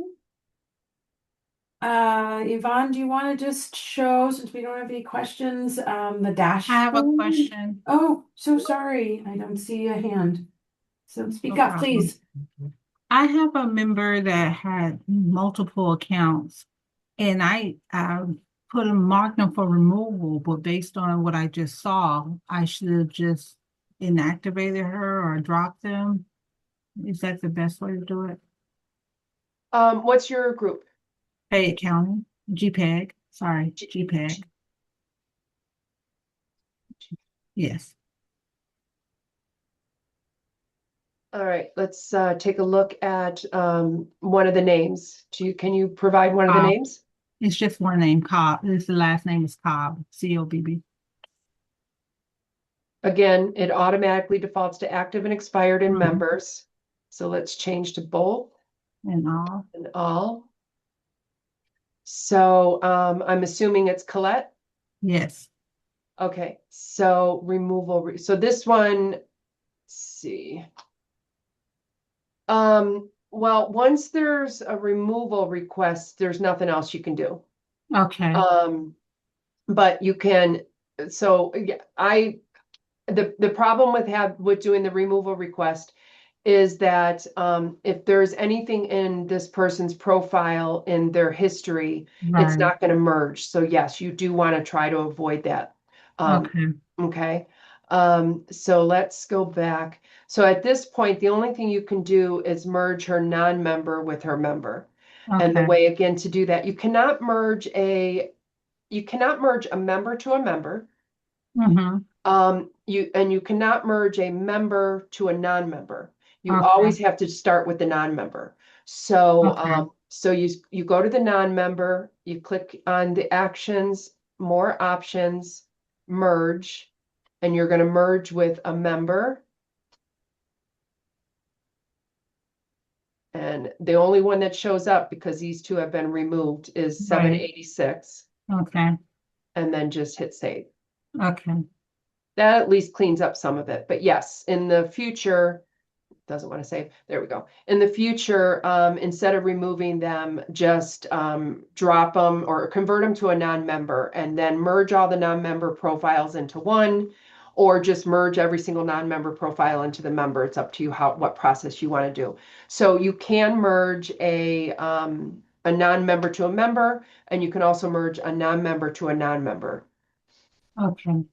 Yvonne, do you want to just show, since we don't have any questions, the dashboard? I have a question. Oh, so sorry. I don't see a hand. So speak No up, problem. please. I have a member that had multiple accounts, and I put them, marked them for removal, but based on what I just saw, I should have just inactivated her or dropped them. Is that the best way to do it? What's your group? Fayette County, GPEG, sorry, GPEG. Yes. All right, let's take a look at one of the names. Can you provide one of the Cobb. names? It's just one name, Cobb. The last name is Cobb, COBB. Again, it automatically defaults to active and expired in Mhm. members. So let's change to both And all. and all. So I'm assuming it's Colette. Yes. Okay, so removal. So this one, let's see. Well, once there's a removal request, there's nothing else you can do. Okay. But you can, so yeah, the problem with doing the removal request is that if there's anything in this person's profile in their history, it's Right. not going to merge. So yes, you do want to try to avoid that. Okay. Okay. So let's go back. So at this point, the only thing you can do is merge her non-member with her member. And the Okay. way again to do that, you cannot merge a member to a member. Mm-hmm. You cannot merge a member to a non-member. You Okay. always have to start with the non-member. So Okay. so you go to the non-member, you click on the actions, more options, merge, and you're going to merge with a member. And the only one that shows up, because these two have been removed, is Right. 786, Okay, and then just hit save. okay, That at least cleans up some of it. But yes, in the future, doesn't want to save. There we go. In the future, instead of removing them, just drop them or convert them to a non-member and then merge all the non-member profiles into one, or just merge every single non-member profile into the member. It's up to you what process you want to do. So you can merge a non-member to a member, and you can also merge a non-member to a non-member. okay.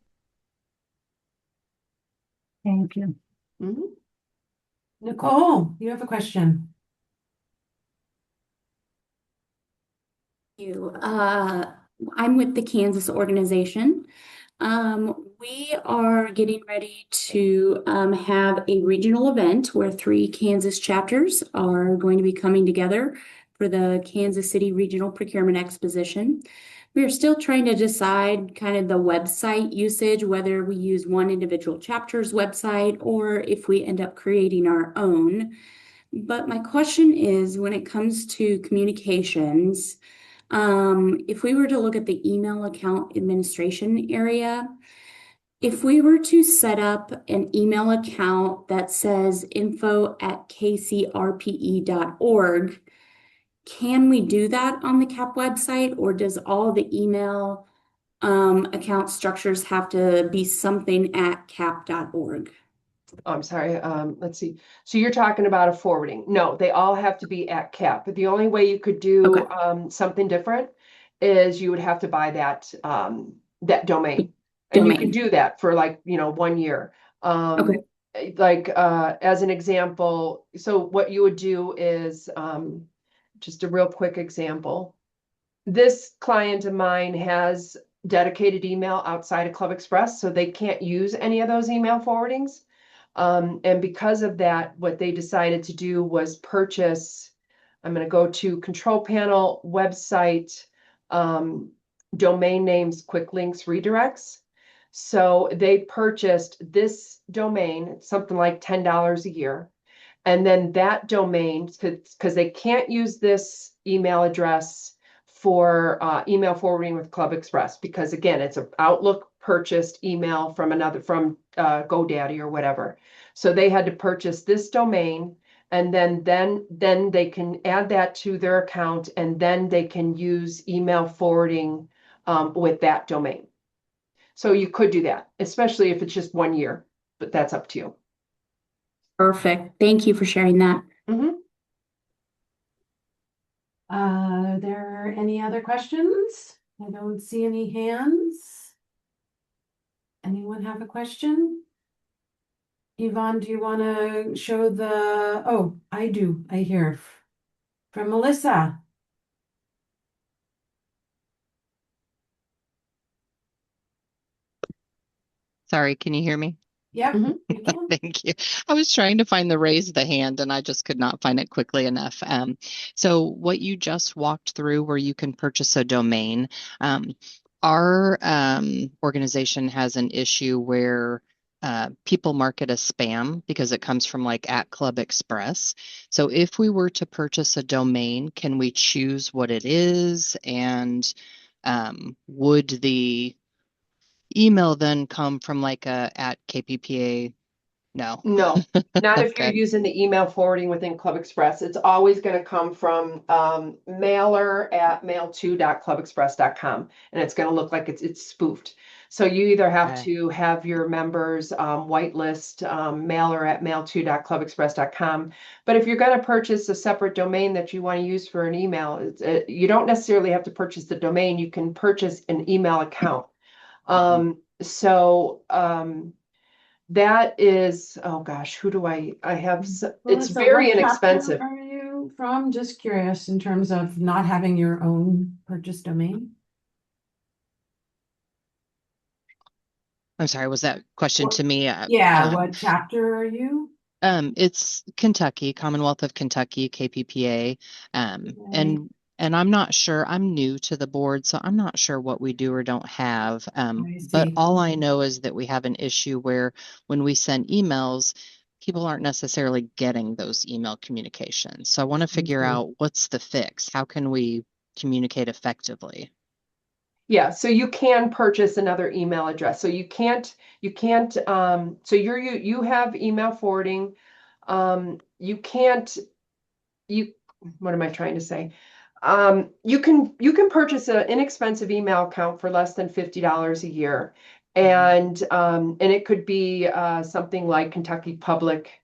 Thank you. Mhm. Nicole, you have a question. You. I'm with the Kansas organization. We are getting ready to have a regional event where 3 Kansas chapters are going to be coming together for the Kansas City Regional Procurement Exposition. We are still trying to decide kind of the website usage, whether we use one individual chapter's website or if we end up creating our own. But my question is, when it comes to communications, if we were to look at the email account administration area, if we were to set up an email account that says info@kcrpe.org, can we do that on the CAP website, or does all the email account structures have to be something at cap.org? I'm sorry, let's see. So you're talking about a forwarding. No, they all have to be at cap. But the only way you could do Okay. something different is you would have to buy that domain. And you could Domain. do that for 1 year. Okay. As an example, so what you would do is just a real quick example. This client of mine has dedicated email outside of Club Express, so they can't use any of those email forwardings. And because of that, what they decided to do was purchase, I'm going to go to control panel, website, domain names, quick links, redirects. So they purchased this domain, something like $10 a year. And then that domain, because they can't use this email address for email forwarding with Club Express, because again, it's an Outlook purchased email from GoDaddy or whatever. So they had to purchase this domain, and then they can add that to their account, and then they can use email forwarding with that domain. So you could do that, especially if it's just 1 year, but that's up to you. Perfect. Thank you for sharing that. Mhm. Are there any other questions? I don't see any hands. Anyone have a question? Yvonne, do you want to show oh, I do. I hear from Melissa. Sorry, can you hear me? Yep, Mhm. we can. Thank you. I was trying to find the raise the hand and I just could not find it quickly enough. So what you just walked through where you can purchase a domain, our organization has an issue where people mark it as spam because it comes from like at Club Express. So if we were to purchase a domain, can we choose what it is? And would the email then come from like a at KPPA? No. No, not if you're Okay. using the email forwarding within Club Express. It's always going to come from mailer@mail2.clubexpress.com, and it's going to look like it's spoofed. So you either have Okay. to have your members whitelist mailer@mail2.clubexpress.com. But if you're going to purchase a separate domain that you want to use for an email, you don't necessarily have to purchase the domain. You can purchase an email account. So that is, oh gosh, who do I have? It's Melissa, very what chapter inexpensive. are you from? Just curious in terms of not having your own purchased domain. I'm sorry, was that question What- to me? Yeah, what chapter are you? It's Kentucky, Commonwealth of Kentucky, KPPA. Okay. And I'm not sure, I'm new to the board, so I'm not sure what we do or don't have. I But see. all I know is that we have an issue where when we send emails, people aren't necessarily getting those email communications. So I want to figure see. out what's the fix. How can we communicate effectively? Yeah, so you can purchase another email address. So so you have email forwarding. You can't, you, what am I trying to say? You can purchase an inexpensive email account for less than $50 a year. And it could be something like Kentucky Public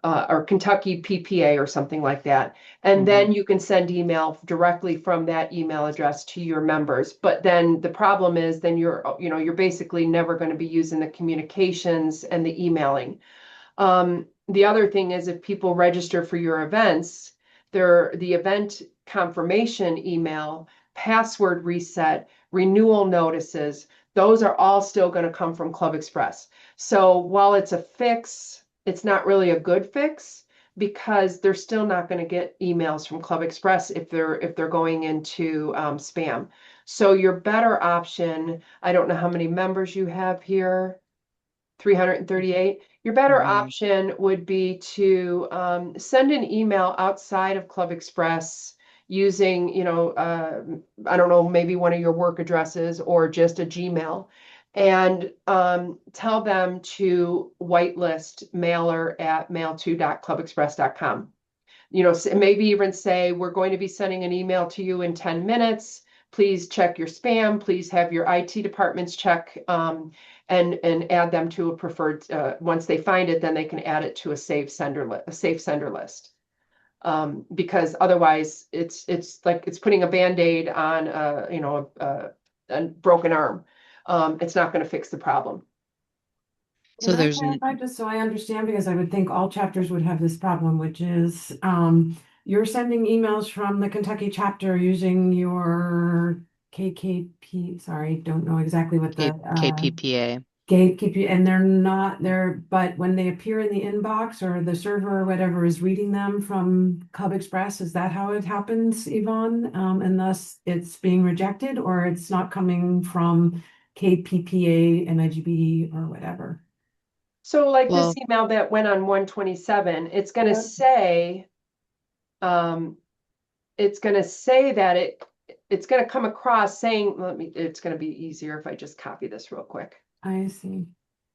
or Kentucky PPA or something like that. And then you can send email directly from that email address to your members. But then the problem is then you're basically never going to be using the communications and the emailing. The other thing is if people register for your events, the event confirmation email, password reset, renewal notices, those are all still going to come from Club Express. So while it's a fix, it's not really a good fix because they're still not going to get emails from Club Express if they're going into spam. So your better option, I don't know how many members you have here. 338. Your better option would be to send an email outside of Club Express using, I don't know, maybe one of your work addresses or just a Gmail, and tell them to whitelist mailer at mail2.clubexpress.com. Maybe even say, we're going to be sending an email to you in 10 minutes. Please check your spam. Please have your IT departments check and add them to a preferred, once they find it, then they can add it to a safe sender list. Because otherwise it's like it's putting a Band-Aid on a broken arm. It's not going to fix the problem. So Can I there's clarify just so I understand, because I would think all chapters would have this problem, which is you're sending emails from the Kentucky chapter using your KKP, sorry, don't know exactly what the KPPA. gatekeeper, and they're not there, but when they appear in the inbox or the server or whatever is reading them from Club Express, is that how it happens, Yvonne? And thus it's being rejected, or it's not coming from KPPA, NIGP, or whatever? So like Well, this email that went on 127, it's going to say, that it's going to come across saying, it's going to be easier if I just copy this real quick. I see.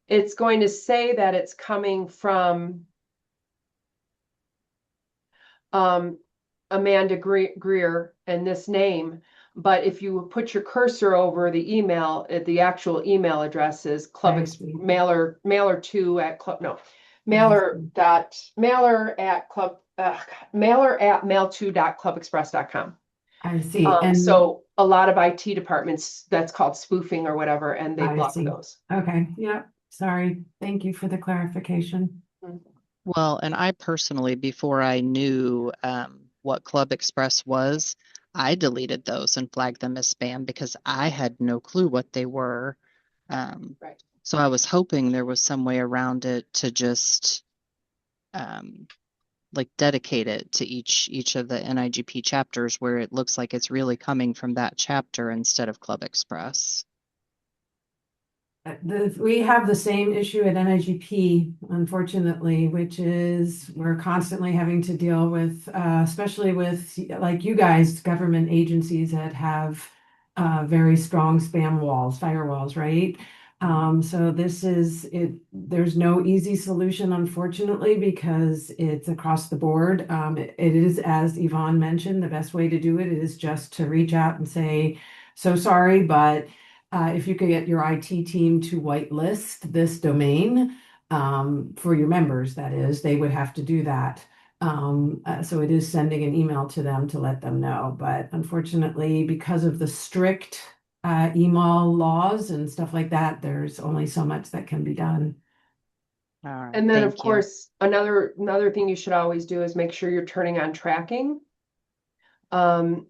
It's going to say that it's coming from Amanda Greer and this name. But if you put your cursor over the email, the actual email address is mailer2 at club, no, mailer at mail2.clubexpress.com. I see. And So a lot of IT departments, that's called spoofing or whatever, and they I block see. those. Okay, yeah, sorry. Thank you for the clarification. well, and I personally, before I knew what Club Express was, I deleted those and flagged them as spam because I had no clue what they were. Right. So I was hoping there was some way around it to just like dedicate it to each of the NIGP chapters where it looks like it's really coming from that chapter instead of Club Express. We have the same issue at NIGP, unfortunately, which is we're constantly having to deal with, especially with like you guys, government agencies that have very strong spam walls, firewalls, right? So this is it. There's no easy solution, unfortunately, because it's across the board. It is, as Yvonne mentioned, the best way to do it is just to reach out and say, so sorry, but if you could get your IT team to whitelist this domain for your members, that is, they would have to do that. So it is sending an email to them to let them know. But unfortunately, because of the strict email laws and stuff like that, there's only so much that can be done. All right, And then, of thank you. course, another thing you should always do is make sure you're turning on tracking.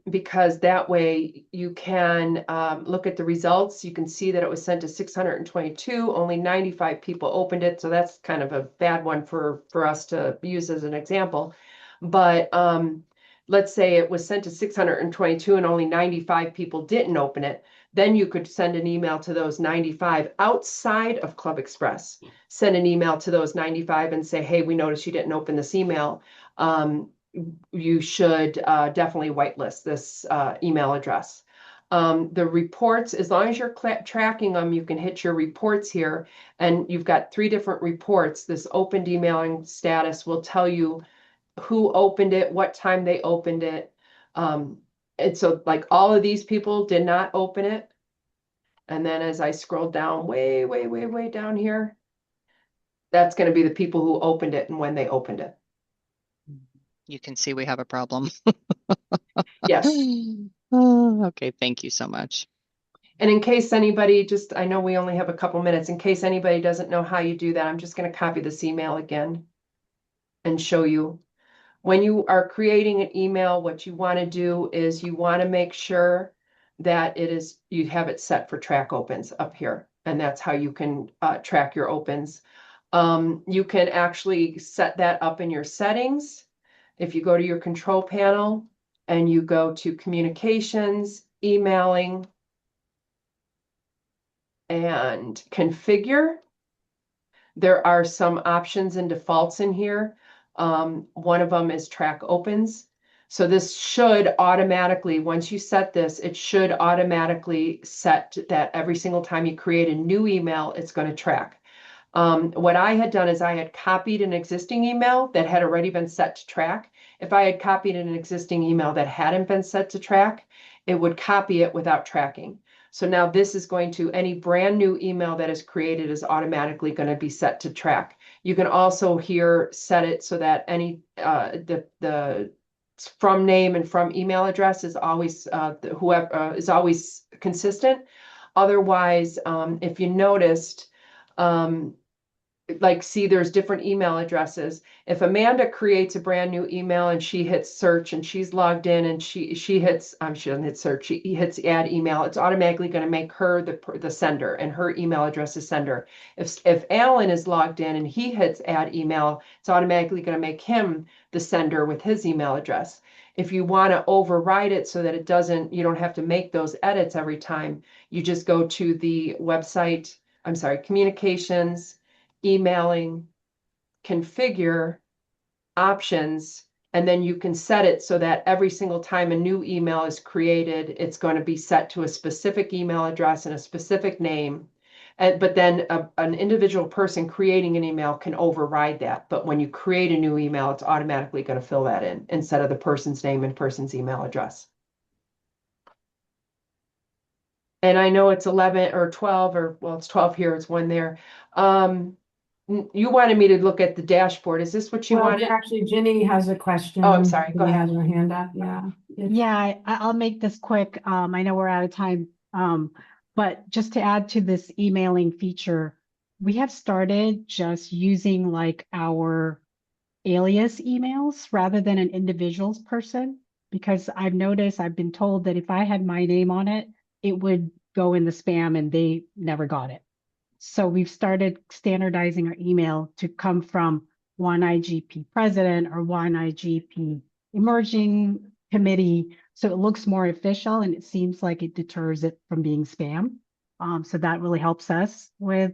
Because that way you can look at the results. You can see that it was sent to 622, only 95 people opened it. So that's kind of a bad one for us to use as an example. But let's say it was sent to 622 and only 95 people didn't open it. Then you could send an email to those 95 outside of Club Express. Send an email to those 95 and say, hey, we noticed you didn't open this email. You should definitely whitelist this email address. The reports, as long as you're tracking them, you can hit your reports here, and you've got 3 different reports. This opened emailing status will tell you who opened it, what time they opened it. And so like all of these people did not open it. And then as I scroll down way, way, way, way down here, that's going to be the people who opened it and when they opened it. You can see we have a problem. Yes. Oh, okay, thank you so much. And in case anybody I know we only have a couple minutes, in case anybody doesn't know how you do that, I'm just going to copy this email again and show you. When you are creating an email, what you want to do is you want to make sure that you have it set for track opens up here. And that's how you can track your opens. You can actually set that up in your settings. If you go to your control panel and you go to communications, emailing, and configure, there are some options and defaults in here. One of them is track opens. So this should automatically, once you set this, it should automatically set that every single time you create a new email, it's going to track. What I had done is I had copied an existing email that had already been set to track. If I had copied an existing email that hadn't been set to track, it would copy it without tracking. So now this is going to, any brand new email that is created is automatically going to be set to track. You can also here set it so that any, the from name and from email address is always, whoever is always consistent. Otherwise, if you noticed, like, see, there's different email addresses. If Amanda creates a brand new email and she hits search and she's logged in and she hits, she doesn't hit search, she hits add email, it's automatically going to make her the sender, and her email address is sender. If Alan is logged in and he hits add email, it's automatically going to make him the sender with his email address. If you want to override it so that it doesn't, you don't have to make those edits every time, you just go to the website, communications, emailing, configure, options, and then you can set it so that every single time a new email is created, it's going to be set to a specific email address and a specific name. But then an individual person creating an email can override that. But when you create a new email, it's automatically going to fill that in instead of the person's name and person's email address. And I know it's 11 or 12, or well, it's 12 here, it's 1 there. You wanted me to look at the dashboard. Is this what you wanted? Actually, Ginny has a question. Oh, I'm sorry. Go Ginny ahead. has her hand up. Yeah. Yeah, I'll make this quick. I know we're out of time. But just to add to this emailing feature, we have started just using like our alias emails rather than an individual's person, because I've noticed, I've been told that if I had my name on it, it would go in the spam and they never got it. So we've started standardizing our email to come from one IGP president or one IGP emerging committee. So it looks more official and it seems like it deters it from being spam. So that really helps us with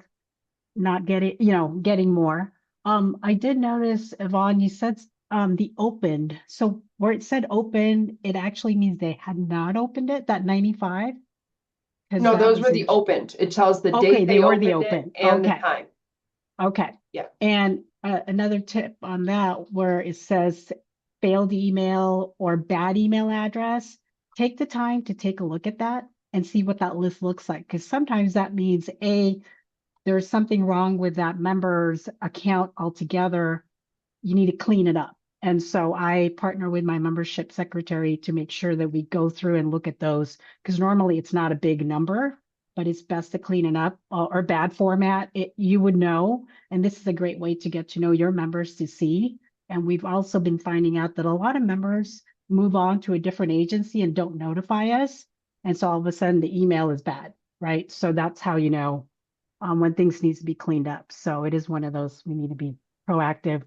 not getting, getting more. I did notice, Yvonne, you said the opened. So where it said opened, it actually means they had not opened it, that 95. No, those were the opened. It tells the Okay, date they were the opened open. it and the Okay. time. Okay. Yeah. And another tip on that, where it says failed email or bad email address, take the time to take a look at that and see what that list looks like. Because sometimes that means there's something wrong with that member's account altogether. You need to clean it up. And so I partner with my membership secretary to make sure that we go through and look at those, because normally it's not a big number, but it's best to clean it up, or bad format. You would know, and this is a great way to get to know your members to see. And we've also been finding out that a lot of members move on to a different agency and don't notify us. And so all of a sudden the email is bad, right? So that's how you know when things needs to be cleaned up. So it is one of those, we need to be proactive.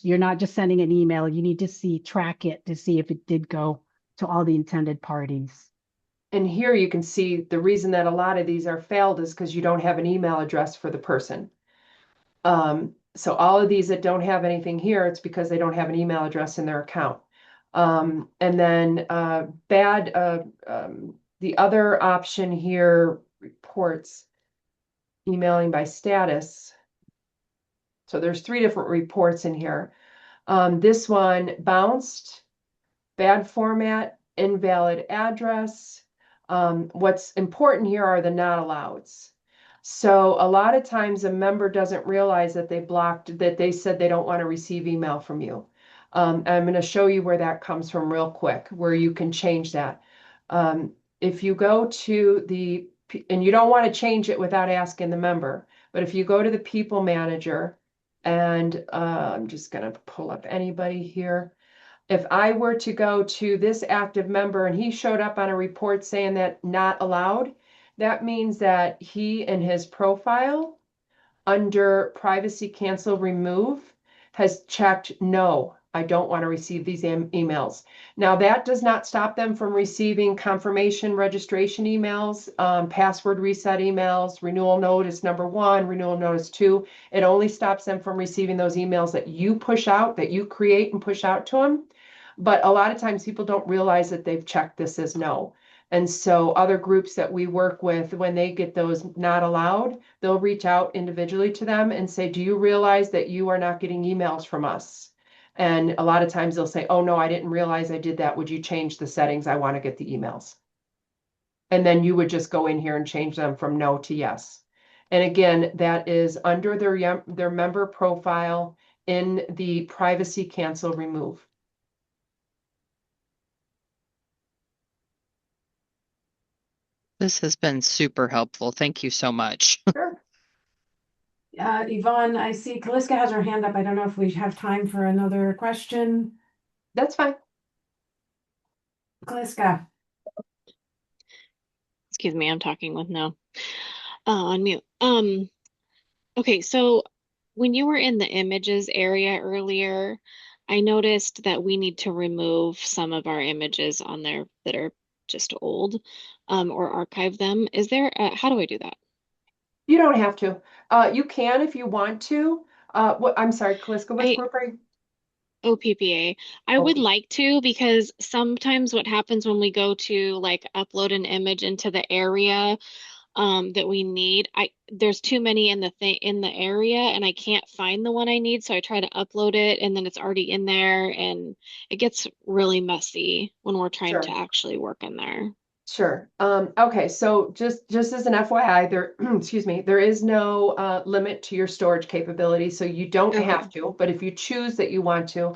You're not just sending an email, you need to track it to see if it did go to all the intended parties. and here you can see the reason that a lot of these are failed is because you don't have an email address for the person. So all of these that don't have anything here, it's because they don't have an email address in their account. And then the other option here, reports, emailing by status. So there's 3 different reports in here. This one bounced, bad format, invalid address. What's important here are the not allows. So a lot of times a member doesn't realize that they said they don't want to receive email from you. I'm going to show you where that comes from real quick, where you can change that. If you go to and you don't want to change it without asking the member, but if you go to the people manager, and I'm just going to pull up anybody here. If I were to go to this active member and he showed up on a report saying that not allowed, that means that he in his profile under privacy cancel remove has checked no, I don't want to receive these emails. Now that does not stop them from receiving confirmation registration emails, password reset emails, renewal notice number 1, renewal notice 2. It only stops them from receiving those emails that you push out, that you create and push out to them. But a lot of times people don't realize that they've checked this as no. And so other groups that we work with, when they get those not allowed, they'll reach out individually to them and say, do you realize that you are not getting emails from us? And a lot of times they'll say, oh no, I didn't realize I did that. Would you change the settings? I want to get the emails. And then you would just go in here and change them from no to yes. And again, that is under their member profile in the privacy cancel remove. This has been super helpful. Thank you so much. Sure. Yvonne, I see Kaliska has her hand up. I don't know if we have time for another question. That's fine. Kaliska. Excuse me, I'm talking with no on mute. Okay, so when you were in the images area earlier, I noticed that we need to remove some of our images on there that are just old, or archive them. Is there how do I do that? You don't have to. You can if you want to. I'm sorry, Kaliska, which group are you? OPPA. I would Okay. like to, because sometimes what happens when we go to like upload an image into the area that we need, there's too many in the area and I can't find the one I need, so I try to upload it and then it's already in there and it gets really messy when we're trying to Sure. actually work in there. Sure. Okay, so just as an FYI, there, excuse me, there is no limit to your storage capability, so you don't Okay. have to, but if you choose that you want to,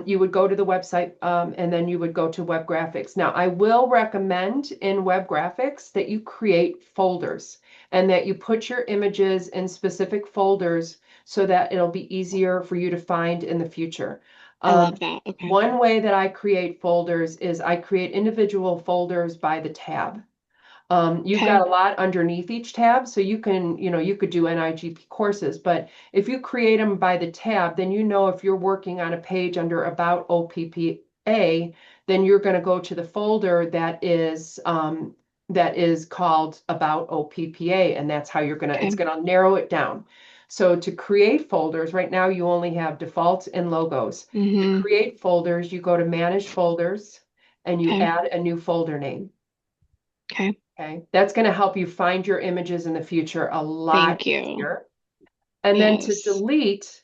you would go to the website and then you would go to web graphics. Now, I will recommend in web graphics that you create folders and that you put your images in specific folders so that it'll be easier for you to find in the future. I love that. Okay. One way that I create folders is I create individual folders by the tab. You've Okay. got a lot underneath each tab, so you could do NIGP courses, but if you create them by the tab, then if you're working on a page under About OPPA, then you're going to go to the folder that is called About OPPA, and that's how it's going to narrow it down. So to create folders, right now you only have defaults and logos. To create folders, you go to Manage Folders and you add a new folder name. Okay. Okay, that's going to help you find your images in the future a lot easier. And then to delete,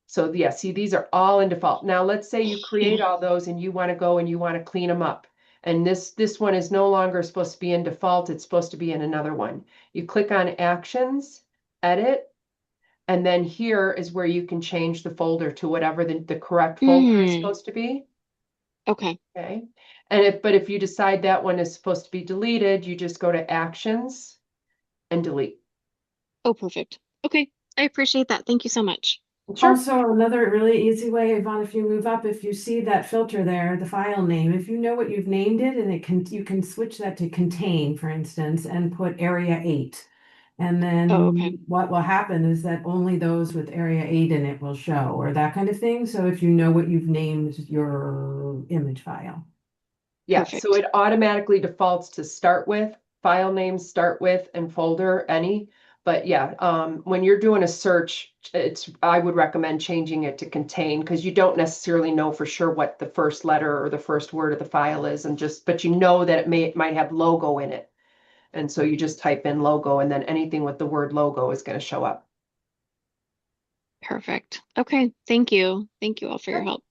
so yeah, see, these are all in default. Now, let's say you create all those and you want to go and you want to clean them up. And this one is no longer supposed to be in default. It's supposed to be in another one. You click on Actions, Edit, and then here is where you can change the folder to whatever the correct folder is supposed to be. Okay. Okay. And but if you decide that one is supposed to be deleted, you just go to Actions and delete. Oh, perfect. Okay. I appreciate that. Thank you so much. Sure. Also, another really easy way, Yvonne, if you move up, if you see that filter there, the file name, if you know what you've named it, and you can switch that to contain, for instance, and put area 8. And then what will happen is that only those with area 8 in it will show, or that kind of thing. So if you know what you've named your image file. Yeah, Perfect. so it automatically defaults to start with, file name, start with, and folder, any. But yeah, when you're doing a search, I would recommend changing it to contain because you don't necessarily know for sure what the first letter or the first word of the file is but you know that it might have logo in it. And so you just type in logo and then anything with the word logo is going to show up. Perfect. Okay. Thank you. Thank you all for your help.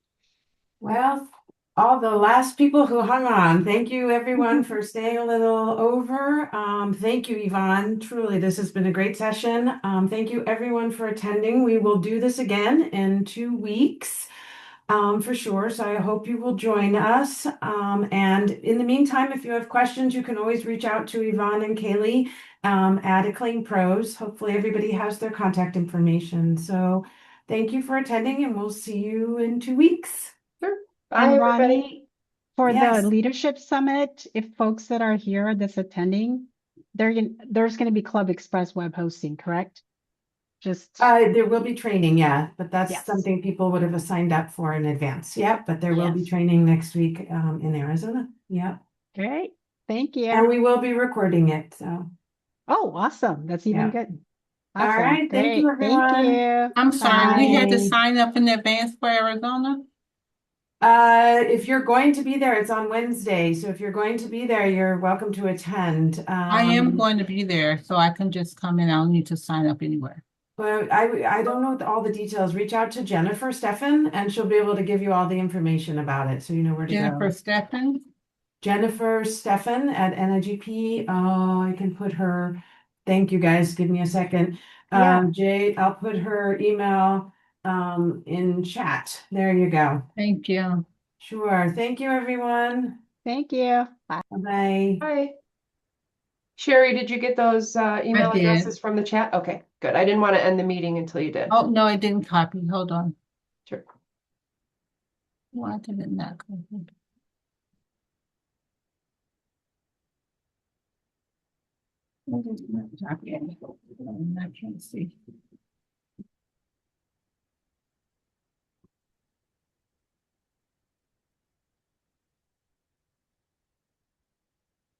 Well, all the last people who hung on, thank you everyone for staying a little over. Thank you, Yvonne. Truly, this has been a great session. Thank you everyone for attending. We will do this again in 2 weeks. For sure. So I hope you will join us. And in the meantime, if you have questions, you can always reach out to Yvonne and Kaylee at Acclaim Pros. Hopefully everybody has their contact information. So thank you for attending and we'll see you in 2 weeks. Sure. Bye, And everybody. Ronnie, for Yes. the leadership summit, if folks that are here that's attending, there's going to be Club Express web hosting, correct? Just There will be training, yeah, but that's Yes. something people would have signed up for in advance. Yep, but there will be Yes. training next week in Arizona. Yep. great. Thank you. And we will be recording it. So, Oh, awesome. That's even Yeah. good. all Awesome. right. Thank you, Great. Thank everyone. you. I'm sorry, we had to Bye. sign up in advance for Arizona. If you're going to be there, it's on Wednesday. So if you're going to be there, you're welcome to attend. I am going to be there, so I can just come in. I don't need to sign up anywhere. But I don't know all the details. Reach out to Jennifer Steffen and she'll be able to give you all the information about it. So you know where to Jennifer go. Steffen. Jennifer Steffen at NIGP. Oh, I can put her. Thank you guys. Give me a second. Yeah. Jay, I'll put her email in chat. There you go. Thank you. Sure. Thank you, everyone. Thank you. Bye. Bye. Bye. Sherry, did you get those email I did. addresses from the chat? Okay, good. I didn't want to end the meeting until you did. Oh, no, I didn't copy. Hold on. Sure. Why did it not copy? I can't see.